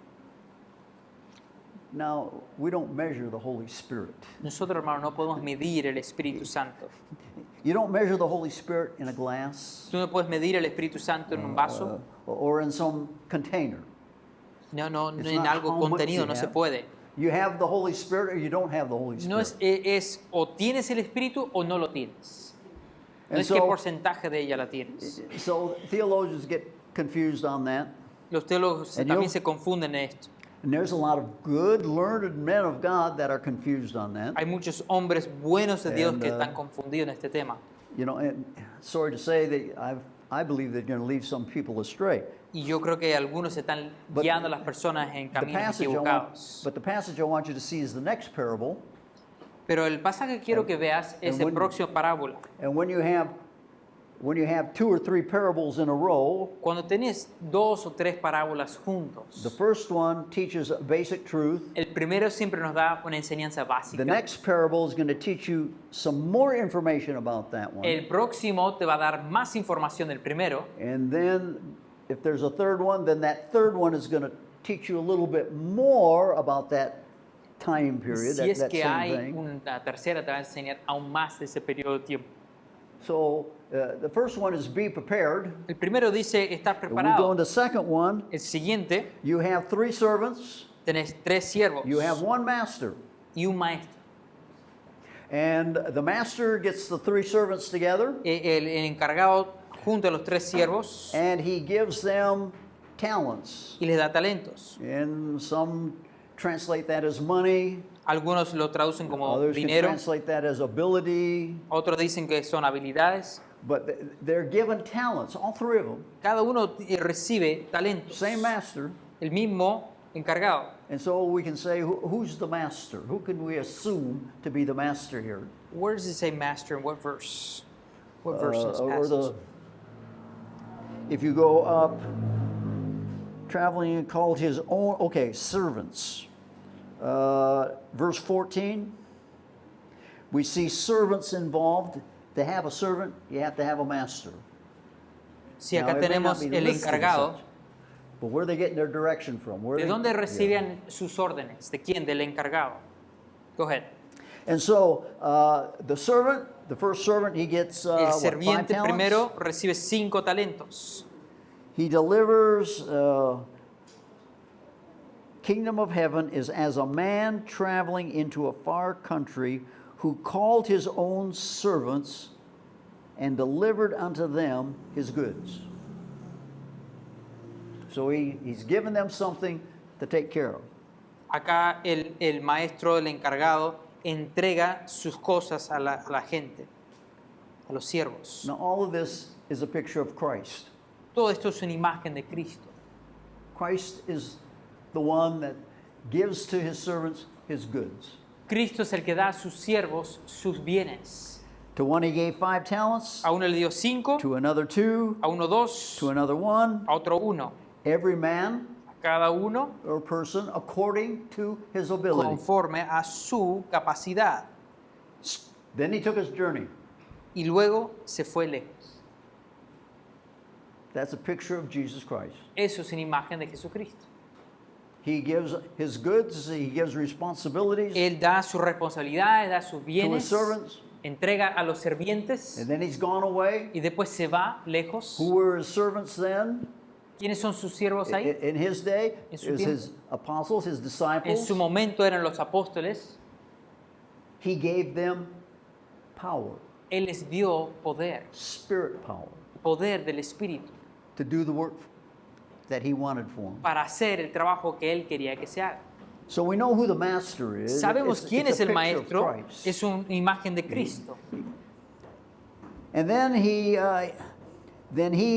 Now, we don't measure the Holy Spirit. Nosotros, hermanos, no podemos medir el Espíritu Santo. You don't measure the Holy Spirit in a glass Tú no puedes medir el Espíritu Santo en un vaso. or in some container. No, It's en not algo how much contenido, you no se have. puede. You have the Holy Spirit or you don't have the Holy No Spirit. es o tienes el Espíritu o no lo tienes. No And es qué so- porcentaje de ella la tienes. So theologians get confused on that. Los teólogos And también you- se confunden en esto. And there's a lot of good, learned men of God that are confused on that. Hay muchos hombres buenos de Dios And, que están confundidos en este tema. You know, and sorry to say that I believe they're going to lead some people astray. Y yo creo que algunos están But guiando a las personas en The caminos passage, equivocados. but the passage I want you to see is the next parable. Pero el pasaje que quiero que veas es and el when- próximo parábola. And when you have 2 or 3 parables in a row, Cuando tenés 2 o 3 parábolas the juntos, first one teaches a basic truth. el primero siempre nos da una enseñanza The básica. next parable is going to teach you some more information about that one. El próximo te va a dar más información del primero. And then if there's a third one, then that third one is going to teach you a little bit more about that time period, Si es that que same hay thing. una tercera, te va a enseñar aún más de ese periodo de tiempo. So the first one is be prepared. El primero dice, estás We go preparado. into the second one. El siguiente, You have 3 servants. tenés 3 siervos You have 1 master. y un maestro. And the master gets the 3 servants together El encargado junto a los 3 siervos and he gives them talents. y les da talentos. And some translate that as money. Algunos lo traducen como Others can dinero, translate that as ability. otros dicen que son habilidades. But they're given talents, all 3 of them. Cada uno recibe talentos. Same master. El mismo encargado. And so we can say, who's the master? Who can we assume to be the master here? Where does it say master in what verse? What verse in this Or passage? if you go up, traveling and called his own, okay, servants. Verse 14, we see servants involved. To have a servant, you have to have a master. Si Now, acá it may not tenemos be el listed as encargado, such, but where are they getting their direction from? Where ¿de they- dónde yeah. reciben sus órdenes? ¿De quién? Del encargado. Go ahead. And so the servant, the first servant, he gets El 5 serviente talents. primero recibe 5 talentos. He delivers. Kingdom of heaven is as a man traveling into a far country who called his own servants and delivered unto them his goods. So he's given them something to take care of. Acá el maestro, el encargado, entrega sus cosas a la gente, a los siervos. Now, all of this is a picture of Christ. Todo esto es una imagen de Cristo. Christ is the one that gives to his servants his goods. Cristo es el que da a sus siervos sus bienes. To one he gave 5 talents, A uno le dio 5, to another 2, a uno 2, to another 1. a otro 1. Every man A cada uno or person according to his ability. conforme a su capacidad. Then he took his journey. Y luego se fue lejos. That's a picture of Jesus Christ. Eso es una imagen de Jesucristo. He gives his goods, he gives responsibilities Él da sus responsabilidades, da sus to his bienes, servants, entrega a los servientes and then he's gone away. y después se va lejos. Who were his servants then? ¿Quiénes son sus siervos ahí? In his day, En it su was tiempo. his apostles, his En disciples. su momento eran los apóstoles. He gave them power, Él les dio poder, spirit power, poder del Espíritu, to do the work that he wanted for them. para hacer el trabajo que Él quería que se haga. So we know who the master is. Sabemos quién It's es a el picture of maestro, Christ. es una imagen de Cristo. And then he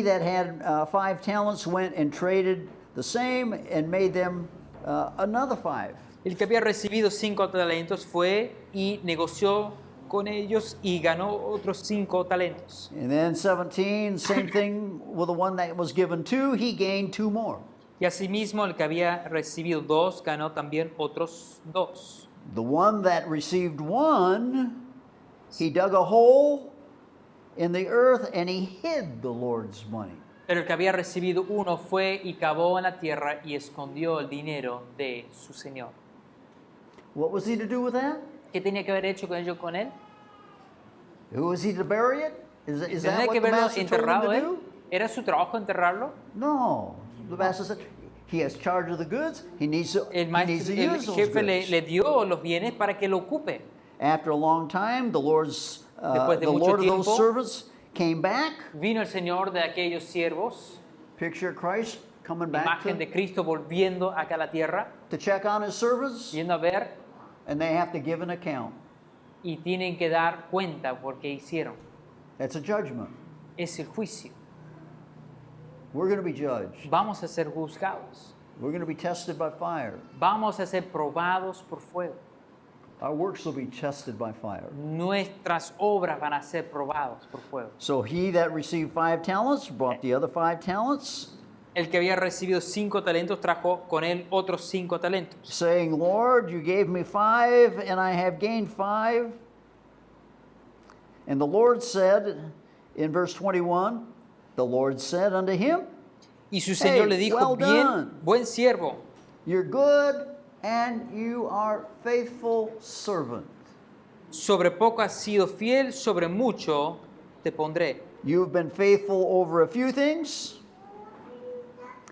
that had 5 talents went and traded the same and made them another 5. El que había recibido 5 talentos fue y negoció con ellos y ganó otros 5 talentos. And then 17, same thing with the one that was given 2, he gained 2 more. Y asimismo el que había recibido 2 ganó también otros 2. The one that received 1, he dug a hole in the earth and he hid the Lord's money. Pero el que había recibido 1 fue y cavó en la tierra y escondió el dinero de su señor. What was he to do with that? ¿Qué tenía que haber hecho con ello con él? Who was he to bury it? Is that ¿Tenía what que the haberlo master told him enterrado to él? do? ¿Era su trabajo enterrarlo? No. The master said he has charge of the goods. He needs to, El, he needs maestro, to el use those jefe goods. le dio los bienes para que lo ocupe. After a long time, the Después de the mucho Lord of those tiempo, servants came back. Vino el Señor de aquellos siervos, Picture of Christ coming back imagen de to Cristo volviendo acá a la tierra, check on his servants, yendo a ver and they have to give an account. y tienen que dar cuenta por qué hicieron. That's a judgment. Es el juicio. We're going to be judged. Vamos a ser juzgados. We're going to be tested by fire. Vamos a ser probados por fuego. Our works will be tested by fire. Nuestras obras van a ser probados por fuego. So he that received 5 talents brought the other 5 talents, El que había recibido 5 talentos trajo con él otros 5 talentos, saying, Lord, you gave me 5, and I have gained 5. And the Lord said, in verse 21, the Lord said unto him, y su señor le dijo, well bien, done. buen siervo, You're good, and you are faithful servant. sobre poco has sido fiel, sobre mucho te pondré. You've been faithful over a few things,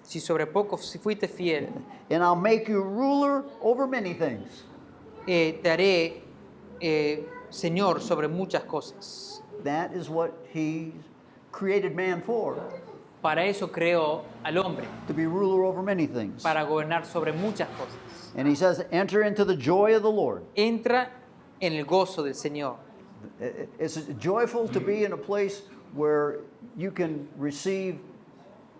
Si sobre poco si fuiste fiel, and I'll make you ruler over many things. te haré Señor sobre muchas cosas. That is what he created man for, Para eso creó al hombre, to be ruler over many things. para gobernar sobre muchas cosas. And he says, enter into the joy of the Lord. Entra en el gozo del Señor. It's joyful to be in a place where you can receive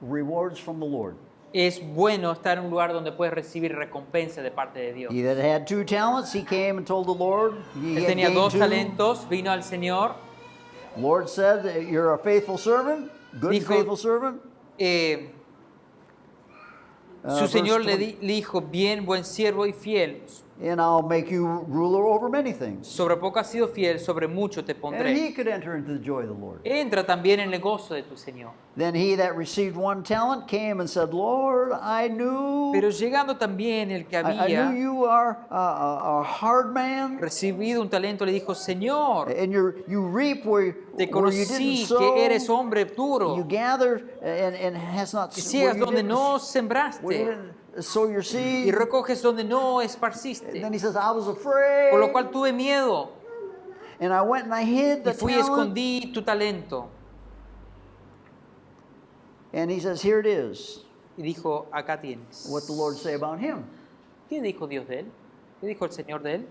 rewards from the Lord. Es bueno estar en un lugar donde puedes recibir recompensa de parte de Dios. He that had 2 talents, he came and told the Lord, he Él had tenía gained 2 2. talentos, vino al Señor, Lord said, you're a faithful servant, good and Dijo, faithful servant. su Señor le Verse dijo, bien, buen siervo y fiel, and I'll make you ruler over many things. sobre poco has sido fiel, sobre mucho te And pondré. he could enter into the joy of the Lord. Entra también en el gozo de tu Señor. Then he that received 1 talent came and said, Lord, I knew, Pero llegando también el que I knew había you are a hard man, recibido un talento, le dijo, Señor, and you reap where te you conocí didn't sow. que eres hombre You duro, gather and has not que where ciegas you donde didn't- no where you sembraste didn't sow your y seed. recoges donde no And esparciste. then he says, I was afraid, Por lo cual tuve miedo and I went and I hid the y fui y talent. escondí tu talento. And he says, here it is. Y dijo, acá tienes. What the Lord say about him? ¿Qué dijo Dios de él? ¿Qué dijo el Señor de él?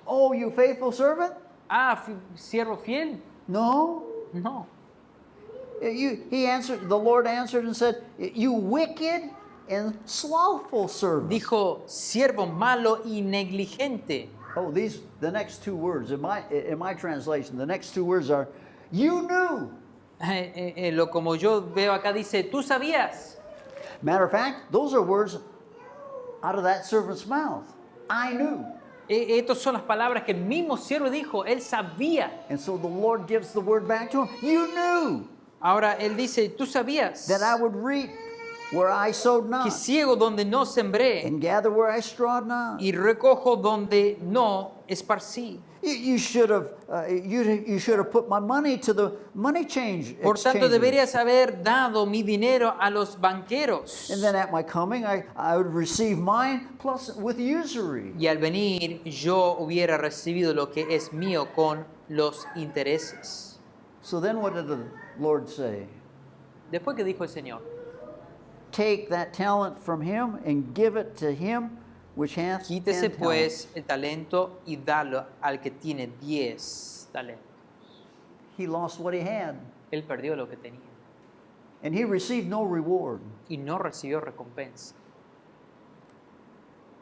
Oh, you faithful servant? Ah, siervo fiel. No. No. The Lord answered and said, you wicked and slothful servant. Dijo, siervo malo y negligente. Oh, the next 2 words, in my translation, the next 2 words are, you knew. Como yo veo acá dice, tú sabías. Matter of fact, those are words out of that servant's mouth. I knew. Estas son las palabras que el mismo siervo dijo, él sabía. And so the Lord gives the word back to him. You knew. Ahora él dice, tú sabías that I would reap where I sowed que not, ciego donde no sembré and gather where I strawed not. y recojo donde no esparcí. You should have you should have put my money to the money change Por tanto, exchangers. deberías haber dado mi dinero a los banqueros. And then at my coming, I would receive mine plus with usury. Y al venir yo hubiera recibido lo que es mío con los intereses. So then what did the Lord say? Después que dijo el Señor, Take that talent from him and give it to him which hath 10 quítese talents. pues el talento y dalo al que tiene 10 talentos. He lost what he had, Él perdió lo que tenía and he received no reward. y no recibió recompensa.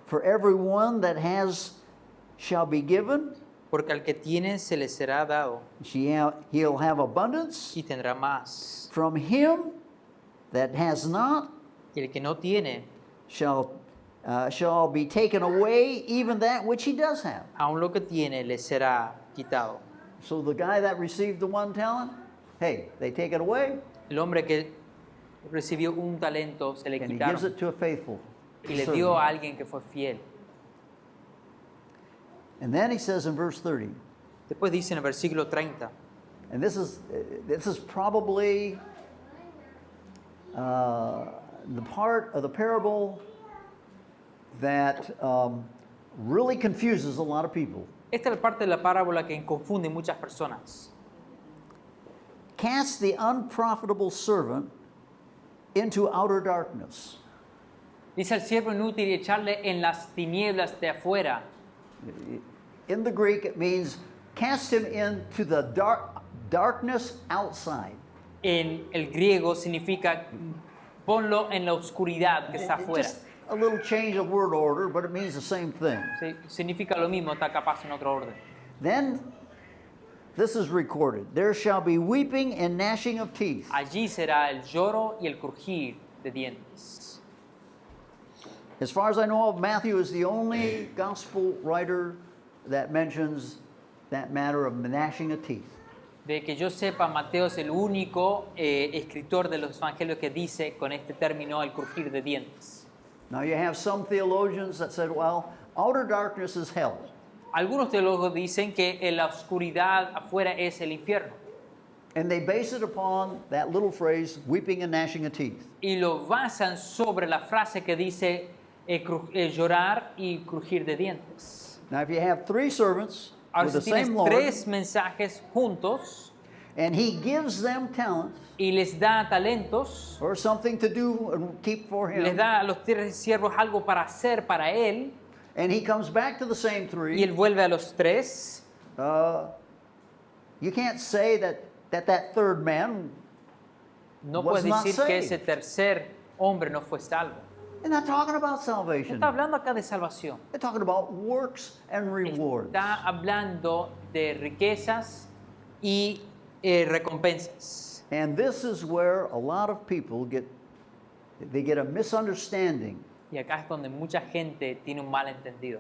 For everyone that has shall be given, Porque al que tiene se le será dado he'll have abundance. y tendrá más. From him that has not Y el que no tiene, shall be taken away even that which he does have. aun lo que tiene le será quitado. So the guy that received the 1 talent, hey, they take it away, El hombre que recibió un talento se le and he gives quitaron it to a faithful y le dio servant. a alguien que fue fiel. And then he says in verse 30, Después dice en el versículo 30, and this is probably the part of the parable that really confuses a lot of people. esta es la parte de la parábola que confunde muchas personas. Cast the unprofitable servant into outer darkness. Dice al siervo inútil y echarle en las tinieblas de afuera. In the Greek, it means cast him into the darkness outside. En el griego significa ponlo en la oscuridad que está afuera. Just a little change of word order, but it means the same thing. Sí, significa lo mismo, está capaz en otro orden. Then, this is recorded. There shall be weeping and gnashing of teeth. Allí será el lloro y el crujir de dientes. As far as I know, Matthew is the only gospel writer that mentions that matter of gnashing of teeth. De que yo sepa, Mateo es el único escritor de los evangelios que dice con este término el crujir de dientes. Now, you have some theologians that said, well, outer darkness is hell. Algunos teólogos dicen que en la oscuridad afuera es el infierno And they base it upon that little phrase, weeping and gnashing of teeth. y lo basan sobre la frase que dice llorar y crujir de dientes. Now, if you have 3 servants Ahora, with the si tienes same Lord, 3 mensajes juntos and he gives them talents y les da talentos, or something to do and keep for les him, da a los 3 siervos algo para hacer para él, and he comes back to the same y él 3, vuelve a los 3, you can't say that third man, no was puedes not decir que saved. ese tercer hombre no fue salvo. they're not talking about No salvation. está hablando acá de salvación. They're talking about works and rewards. Está hablando de riquezas y recompensas. And this is where a lot of people get a misunderstanding. Y acá es donde mucha gente tiene un malentendido.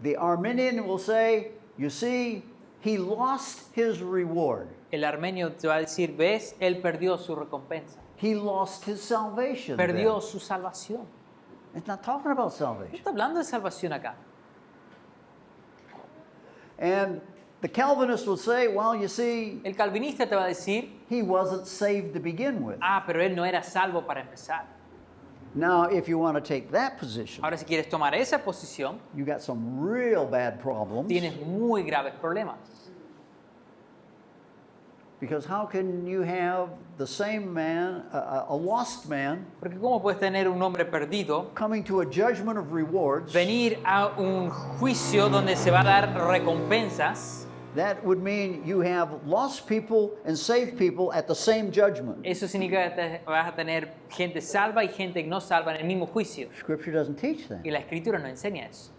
The Arminian will say, you see, he lost his reward. El armenio te va a decir, ves, él perdió su recompensa. He lost his salvation. Perdió then. su salvación. It's not talking about No salvation. está hablando de salvación acá. And the Calvinist will say, well, you see, El calvinista te va a decir, he wasn't saved to begin with. pero él no era salvo para empezar. Now, if you want to take that position, Ahora, si quieres tomar esa posición, you got some real bad problems. tienes muy graves problemas. Because how can you have the same man, a lost man, Porque ¿cómo puedes tener un hombre perdido, coming to a judgment of rewards? venir a un juicio donde se va a dar recompensas? That would mean you have lost people and saved people at the same judgment. Eso significa que vas a tener gente salva y gente no salva en el mismo juicio. Scripture doesn't teach that. Y la Escritura no enseña eso.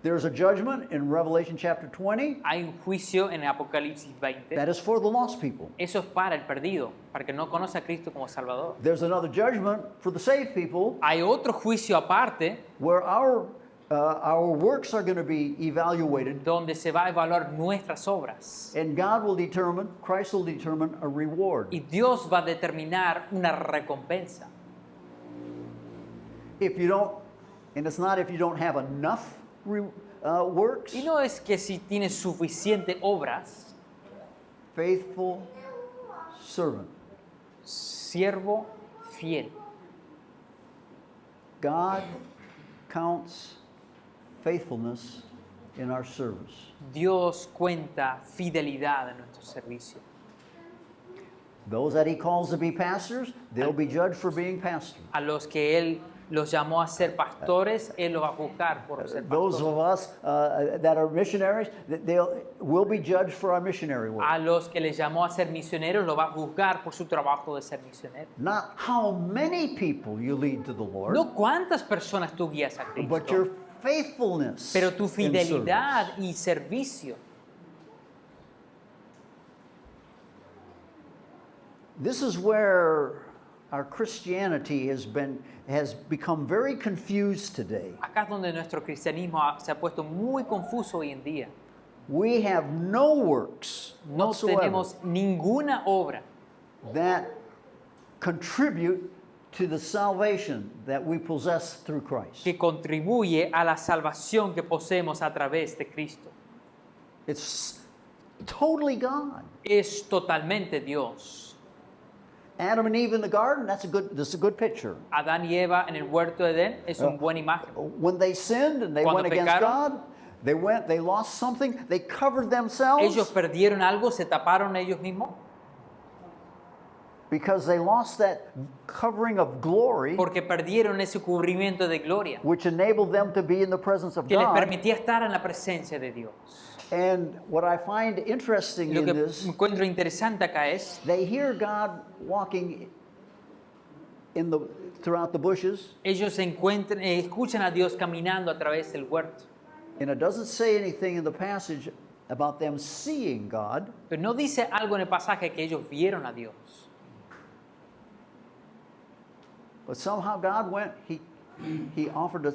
There's a judgment in Revelation chapter 20 Hay un juicio en Apocalipsis 20. that is for the lost people. Eso es para el perdido, para que no conoce a Cristo como Salvador. There's another judgment for the saved people Hay otro juicio aparte where our our works are going to be evaluated, donde se va a evaluar nuestras obras. and God will determine, Christ will determine a reward. Y Dios va a determinar una recompensa. If you don't, and it's not if you don't have enough works, Y no es que si tienes suficiente obras, faithful servant. siervo fiel. God counts faithfulness in our service. Dios cuenta fidelidad en nuestro servicio. Those that he calls to be pastors, they'll be judged for being pastors. A los que Él los llamó a ser pastores, Él los va a juzgar por ser Those pastores. of us that are missionaries, will be judged for our missionary work. A los que les llamó a ser misioneros, los va a juzgar por su trabajo de ser misionero. Not how many people you lead to the Lord, No cuántas personas tú guías a but your Cristo, faithfulness. pero tu in fidelidad service. y servicio. This is where our Christianity has become very confused today. Acá es donde nuestro cristianismo se ha puesto muy confuso hoy en día. We have no works No whatsoever tenemos ninguna obra that contribute to the salvation that we possess through Christ. que contribuye a la salvación que poseemos a través de Cristo. It's totally God. Es totalmente Dios. Adam and Eve in the garden, this is a good picture. Adán y Eva en el huerto de Edén es una buena imagen. When they sinned and they Cuando went against pecaron, God, they lost something, they covered themselves Ellos perdieron algo, se taparon ellos mismos, because they lost that covering of glory porque perdieron ese cubrimiento de gloria which enabled them to be in the presence of que les God. permitía estar en la presencia de Dios. And what I find interesting Lo in que this, encuentro interesante acá es, they hear God walking throughout the bushes, ellos escuchan a Dios caminando a través del huerto, and it doesn't say anything in the passage about them seeing God. pero no dice algo en el pasaje que ellos vieron a Dios. But somehow God went, he offered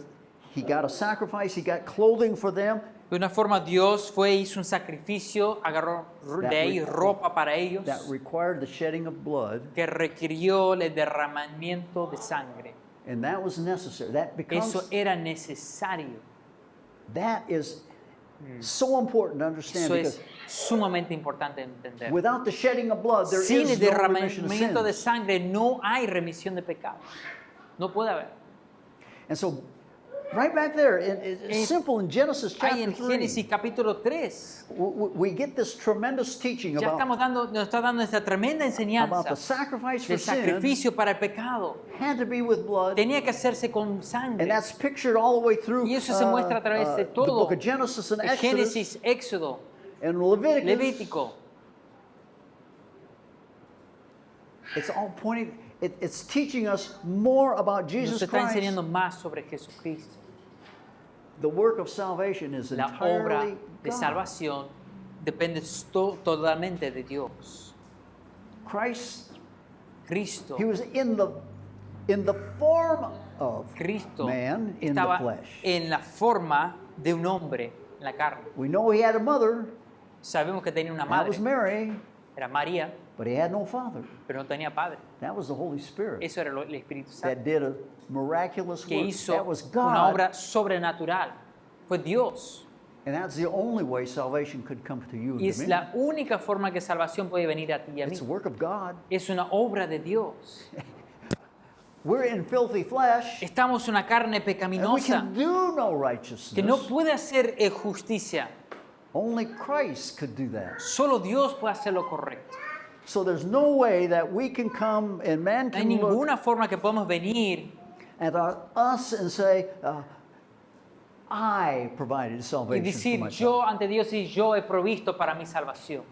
he got a sacrifice, he got clothing for them. De una forma Dios fue, hizo un sacrificio, agarró de ahí ropa para ellos, That required the shedding of blood, que requirió el derramamiento de sangre. and that was necessary. That becomes Eso era necesario. that is so important to understand, Eso because es sumamente importante de entender. without the shedding of blood, there Sin el is no remission of derramamiento de sins. sangre no hay remisión de pecados. No puede haber. And so, right back there, it's simple in Genesis Hay chapter en 3, Génesis capítulo 3. we get this tremendous teaching Ya about nos está dando esta tremenda the enseñanza sacrifice for del sin sacrificio para el pecado. had to be with blood. Tenía que hacerse con And sangre. that's pictured all the way through Y eso se muestra a través de the todo. book of Genesis and El Exodus Génesis, Éxodo, and Leviticus. Levítico. It's all pointing, it's teaching us more about Nos Jesus está Christ. enseñando más sobre Jesucristo. The work of salvation is La obra entirely de God. salvación depende totalmente de Dios. Christ, Cristo, he was in the form of Cristo man in the estaba flesh. en la forma de un hombre en la carne. We know he had a mother, Sabemos que tenía una that was madre, Mary, era María, but he had no father. pero no tenía padre. That was the Holy Spirit Eso era el Espíritu Santo, that did a miraculous que work. hizo That was una God, obra sobrenatural. Fue Dios. and that's the only way salvation could come to you and Y to es me. la única forma que salvación puede venir a ti y a mí. It's a work of God. Es una obra de Dios. We're in filthy flesh, Estamos en una carne and we pecaminosa can do no que righteousness. no puede hacer justicia. Only Christ could do that. Solo Dios puede hacer lo correcto. So there's no way that we can come and man No hay can look ninguna forma que podamos venir at us and say, I provided y salvation for decir myself. yo ante Dios y yo he provisto para mi salvación.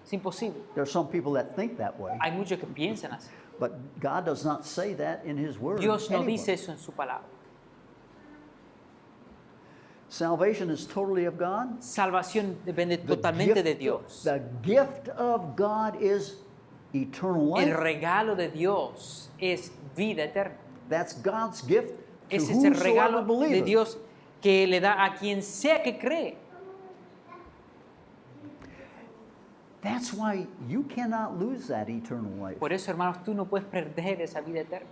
Es imposible. There are some people that think that way, Hay muchos que piensan así. but God does not say that in His Word. Dios no anywhere. dice eso en su palabra. Salvation is totally of God. Salvación depende The totalmente de gift- Dios. The gift of God is eternal El life. regalo de Dios es vida eterna. That's God's gift to Ese es el whosoever regalo de believeth. Dios que le da a quien sea que cree. That's why you cannot lose that eternal life. Por eso, hermanos, tú no puedes perder esa vida eterna.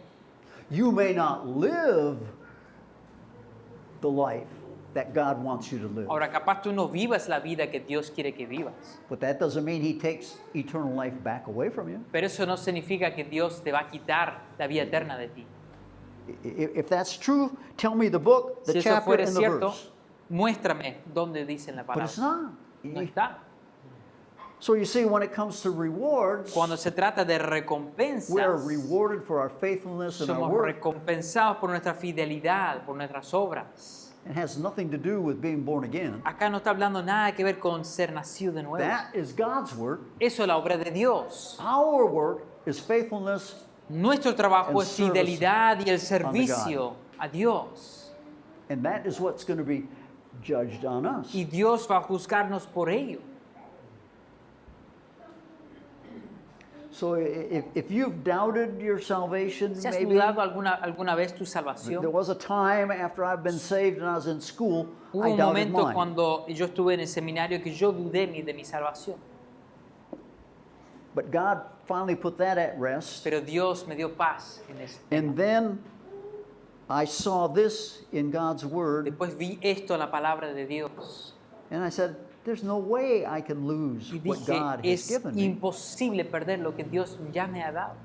You may not live the life that God wants you to live, Ahora, capaz tú no vivas la vida que Dios quiere que vivas. but that doesn't mean He takes eternal life back away from you. Pero eso no significa que Dios te va a quitar la vida eterna de ti. If that's true, tell me the book, the Si eso chapter, fuera and the cierto, verse. muéstrame dónde dice en la But it's palabra. not. No está. So you see, when it comes to rewards, Cuando se trata de we are recompensas, rewarded for our faithfulness and our somos work. recompensados por nuestra fidelidad, por nuestras obras. It has nothing to do with being born again. Acá no está hablando nada que ver con ser nacido de nuevo. That is God's work. Eso es la obra de Dios. Our work is faithfulness. Nuestro trabajo And es service fidelidad y el servicio a Dios. And that is what's going to be judged on us. Y Dios va a juzgarnos por ello. So if you've doubted your salvation, ¿Se has maybe dudado alguna vez tu there salvación? was a time after I've been saved and I was in school, Hubo I un doubted momento mine. cuando yo estuve en el seminario que yo dudé de mi salvación. But God finally put that at rest. Pero Dios me dio paz en eso. And then I saw this in God's Word, Después vi esto en la palabra de Dios. and I said, there's no way I can lose Y what dije, God has es given me. imposible perder lo que Dios ya me ha dado.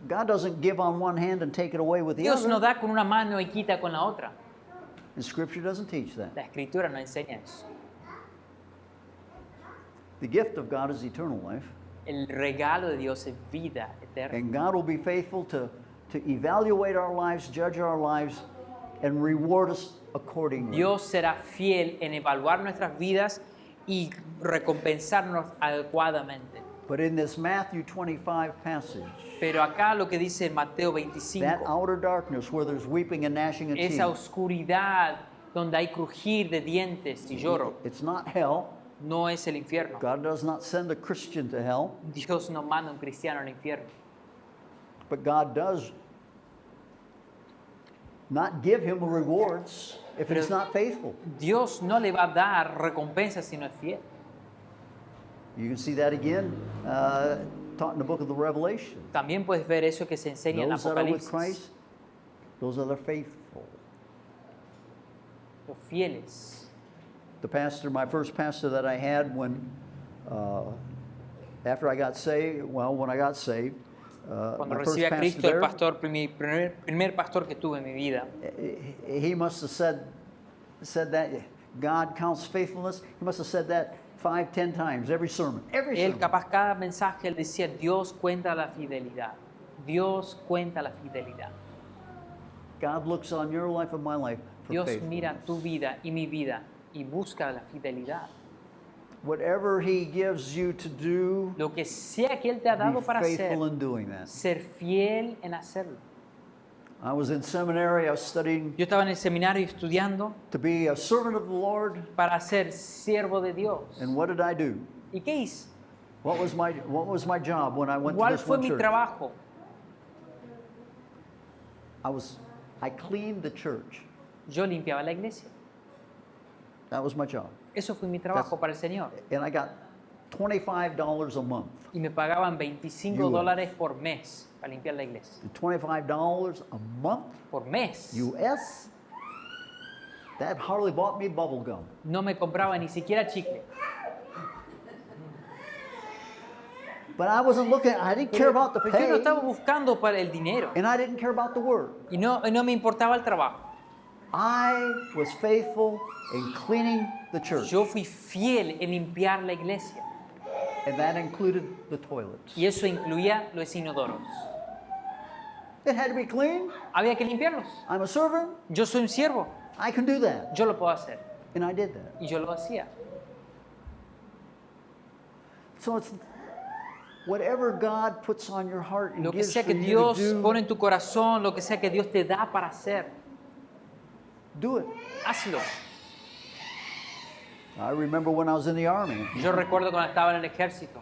God doesn't give on one hand and take it away with the Dios no other. da con una mano y quita con la otra. And Scripture doesn't teach that. La Escritura no enseña eso. The gift of God is eternal life, El regalo de Dios es vida eterna. and God will be faithful to evaluate our lives, judge our lives, and reward us accordingly. Dios será fiel en evaluar nuestras vidas y recompensarnos adecuadamente. But in this Matthew 25 passage, Pero acá lo que dice en Mateo that 25, outer darkness where there's weeping and gnashing of teeth, esa oscuridad donde hay crujir de dientes y lloro, it's not hell. no es el infierno. God does not send a Christian to hell, Dios no manda un cristiano al infierno. but God does not give him rewards if he's Pero- not faithful. Dios no le va a dar recompensa si no es fiel. You can see that again taught in the book of the Revelation. También puedes ver eso que se enseña en Those that are with Apocalipsis. Christ, those that are faithful. Los fieles. The pastor, my first pastor that I had when, after I got saved, when I got saved, Cuando my first recibí a pastor Cristo, el there, pastor, mi primer pastor que tuve en mi vida, he must have said that God counts faithfulness. He must have said that 5-10 times every sermon. Every él sermon. capaz cada mensaje él decía, Dios cuenta la fidelidad. Dios cuenta la fidelidad. God looks on your life and my life for Dios faithfulness. mira tu vida y mi vida y busca la fidelidad. Whatever He gives you to do, Lo que sea que Él te ha dado be para hacer, faithful in doing that. ser fiel en hacerlo. I was in seminary. I was studying Yo estaba en el seminario estudiando to be a servant of the Lord. para ser siervo de Dios. And what did I do? ¿Y qué hice? What was my job when I went to ¿Cuál this fue one mi church? trabajo? I cleaned the church. Yo limpiaba la iglesia. That was my job. Eso fue mi trabajo para el Señor. And I got $25 a month. Y me pagaban 25 US. dólares por mes para limpiar la iglesia. $25 a month Por mes. US? That hardly bought me bubble gum. No me compraba ni siquiera chicle. But I wasn't looking, I didn't care about the Pero yo no pay. estaba buscando para el dinero. And I didn't care about the work. Y no me importaba el trabajo. I was faithful in cleaning the church. Yo fui fiel en limpiar la iglesia. And that included the toilets. Y eso incluía los inodoros. It had to be clean. Había que limpiarlos. I'm a servant. Yo soy un siervo. I can do that. Yo lo puedo hacer. And I did that. Y yo lo hacía. So it's whatever God puts on your heart and Lo que gives sea for que you Dios to do, pone en tu corazón, lo que sea que Dios te da para hacer, do it. hazlo. I remember when I was in the army. Yo recuerdo cuando estaba en el ejército.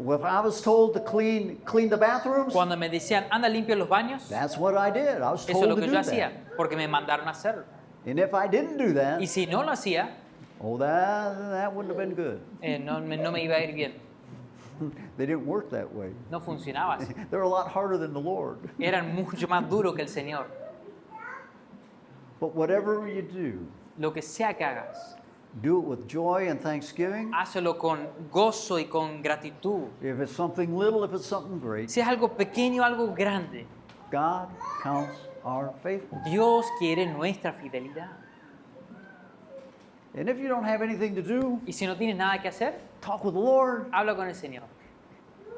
Well, if I was told to clean the bathrooms, Cuando me decían, anda, limpia los baños, that's what I did. I was eso es told lo to que do yo hacía, that. porque me mandaron a hacerlo. And if I didn't do that, Y si no lo hacía, oh, that wouldn't have been good. no me iba a ir bien. They didn't work that way. No funcionaba así. They're a lot harder than the Lord. Eran mucho más duros que el Señor. But whatever you do, Lo que sea que hagas, do it with joy and thanksgiving. hazlo con gozo y con gratitud. If it's something little, if it's something great, Si es algo pequeño o algo grande, God counts our faithfulness. Dios quiere nuestra fidelidad. And if you don't have anything to do, Y si no tienes nada que hacer, talk with the Lord. habla con el Señor.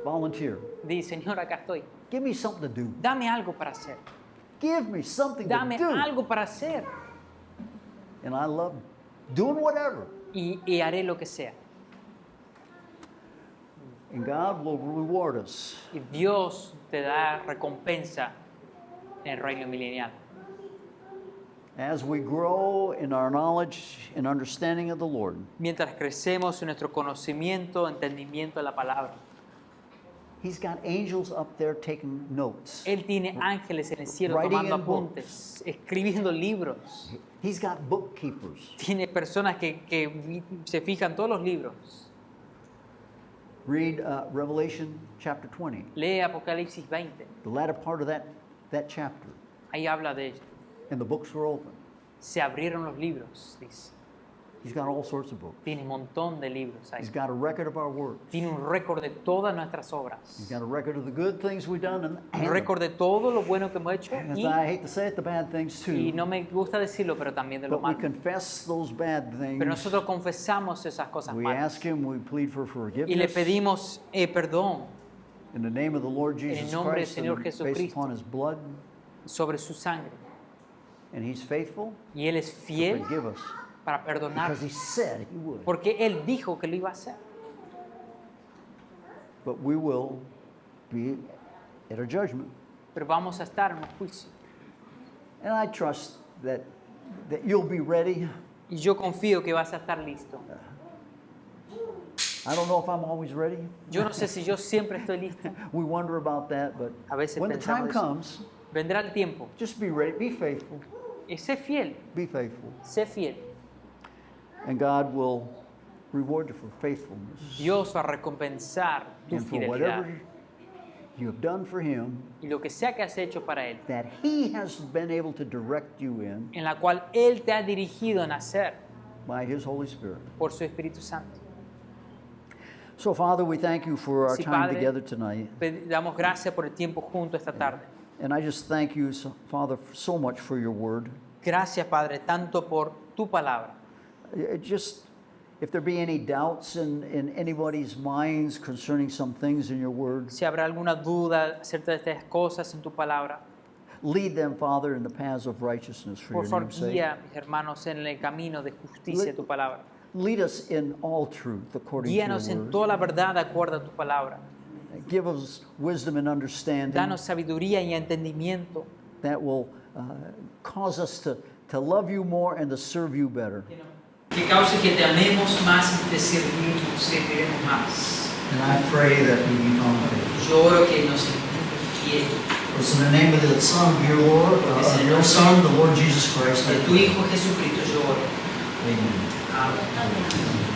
Volunteer. Di, Señor, acá estoy. Give me something to do. Dame algo para hacer. Give me something Dame to do. algo para hacer. And I love doing whatever. Y haré lo que sea. And God will reward us. Y Dios te da recompensa en el reino milenial. As we grow in our knowledge and understanding of the Lord, Mientras crecemos en nuestro conocimiento, entendimiento de la palabra. He's got angels up there taking notes. Él tiene ángeles en el cielo Writing tomando in apuntes, escribiendo libros. He's got bookkeepers. Tiene personas que se fijan todos los libros. Read Revelation chapter 20, Lee Apocalipsis 20. the latter part of that chapter. Ahí habla de ello. And the books were open. Se abrieron los libros, dice. He's got all sorts of books. Tiene un montón de libros ahí. He's got a record of our works. Tiene un récord de todas nuestras He's obras. got a record of the good things we've done Un and récord de todo lo bueno que hemos hecho as y, I hate to say it, the bad things y too. no me gusta decirlo, pero también de lo But we malo. confess those bad Pero things. nosotros confesamos esas cosas We malas ask Him, we plead for y le forgiveness pedimos perdón in the name of the Lord Jesus nombre del Christ Señor and based Jesucristo. upon His blood. sobre su sangre. And He's faithful Y Él es to fiel forgive us para perdonar, because He said He would. porque Él dijo que lo iba a hacer. But we will be at a judgment. Pero vamos a estar en un juicio. And I trust that you'll be ready. Y yo confío que vas a estar listo. I don't know if I'm always ready. Yo no sé si yo siempre estoy listo. We wonder about that, but A veces when the time pensamos eso. comes, Vendrá el tiempo. just be ready, be faithful, Y sé fiel, be faithful. sé fiel. And God will reward you for faithfulness. Dios va a recompensar tu And for fidelidad. whatever you have done for Him, Y lo que sea que has hecho para Él, that He has been able to direct you in en la cual Él te ha dirigido en hacer by His Holy Spirit. por su Espíritu Santo. So, Father, we thank you for our Sí, time Padre. together tonight. Damos gracias por el tiempo junto esta tarde. And I just thank you, Father, so much for your word. Gracias, Padre, tanto por tu palabra. It just, if there be any doubts in anybody's minds concerning some things in your word, Si habrá alguna duda acerca de estas cosas en tu palabra, lead them, Father, in the paths of righteousness for por your favor, name's sake. guía, mis hermanos, en el camino de justicia de tu palabra. Lead us in all truth according to Guíanos your en word. toda la verdad de acuerdo a tu palabra. Give us wisdom and understanding Danos sabiduría y entendimiento that will cause us to love you more and to serve you better. que cause que te amemos más y te serviremos más. And I pray that we be found faithful. Yo oro que nos encuentres fieles. It's in the name of the Son of your Lord, your Son, the Lord Jesus Christ. De tu Hijo Jesucristo yo oro. Amen. Amén.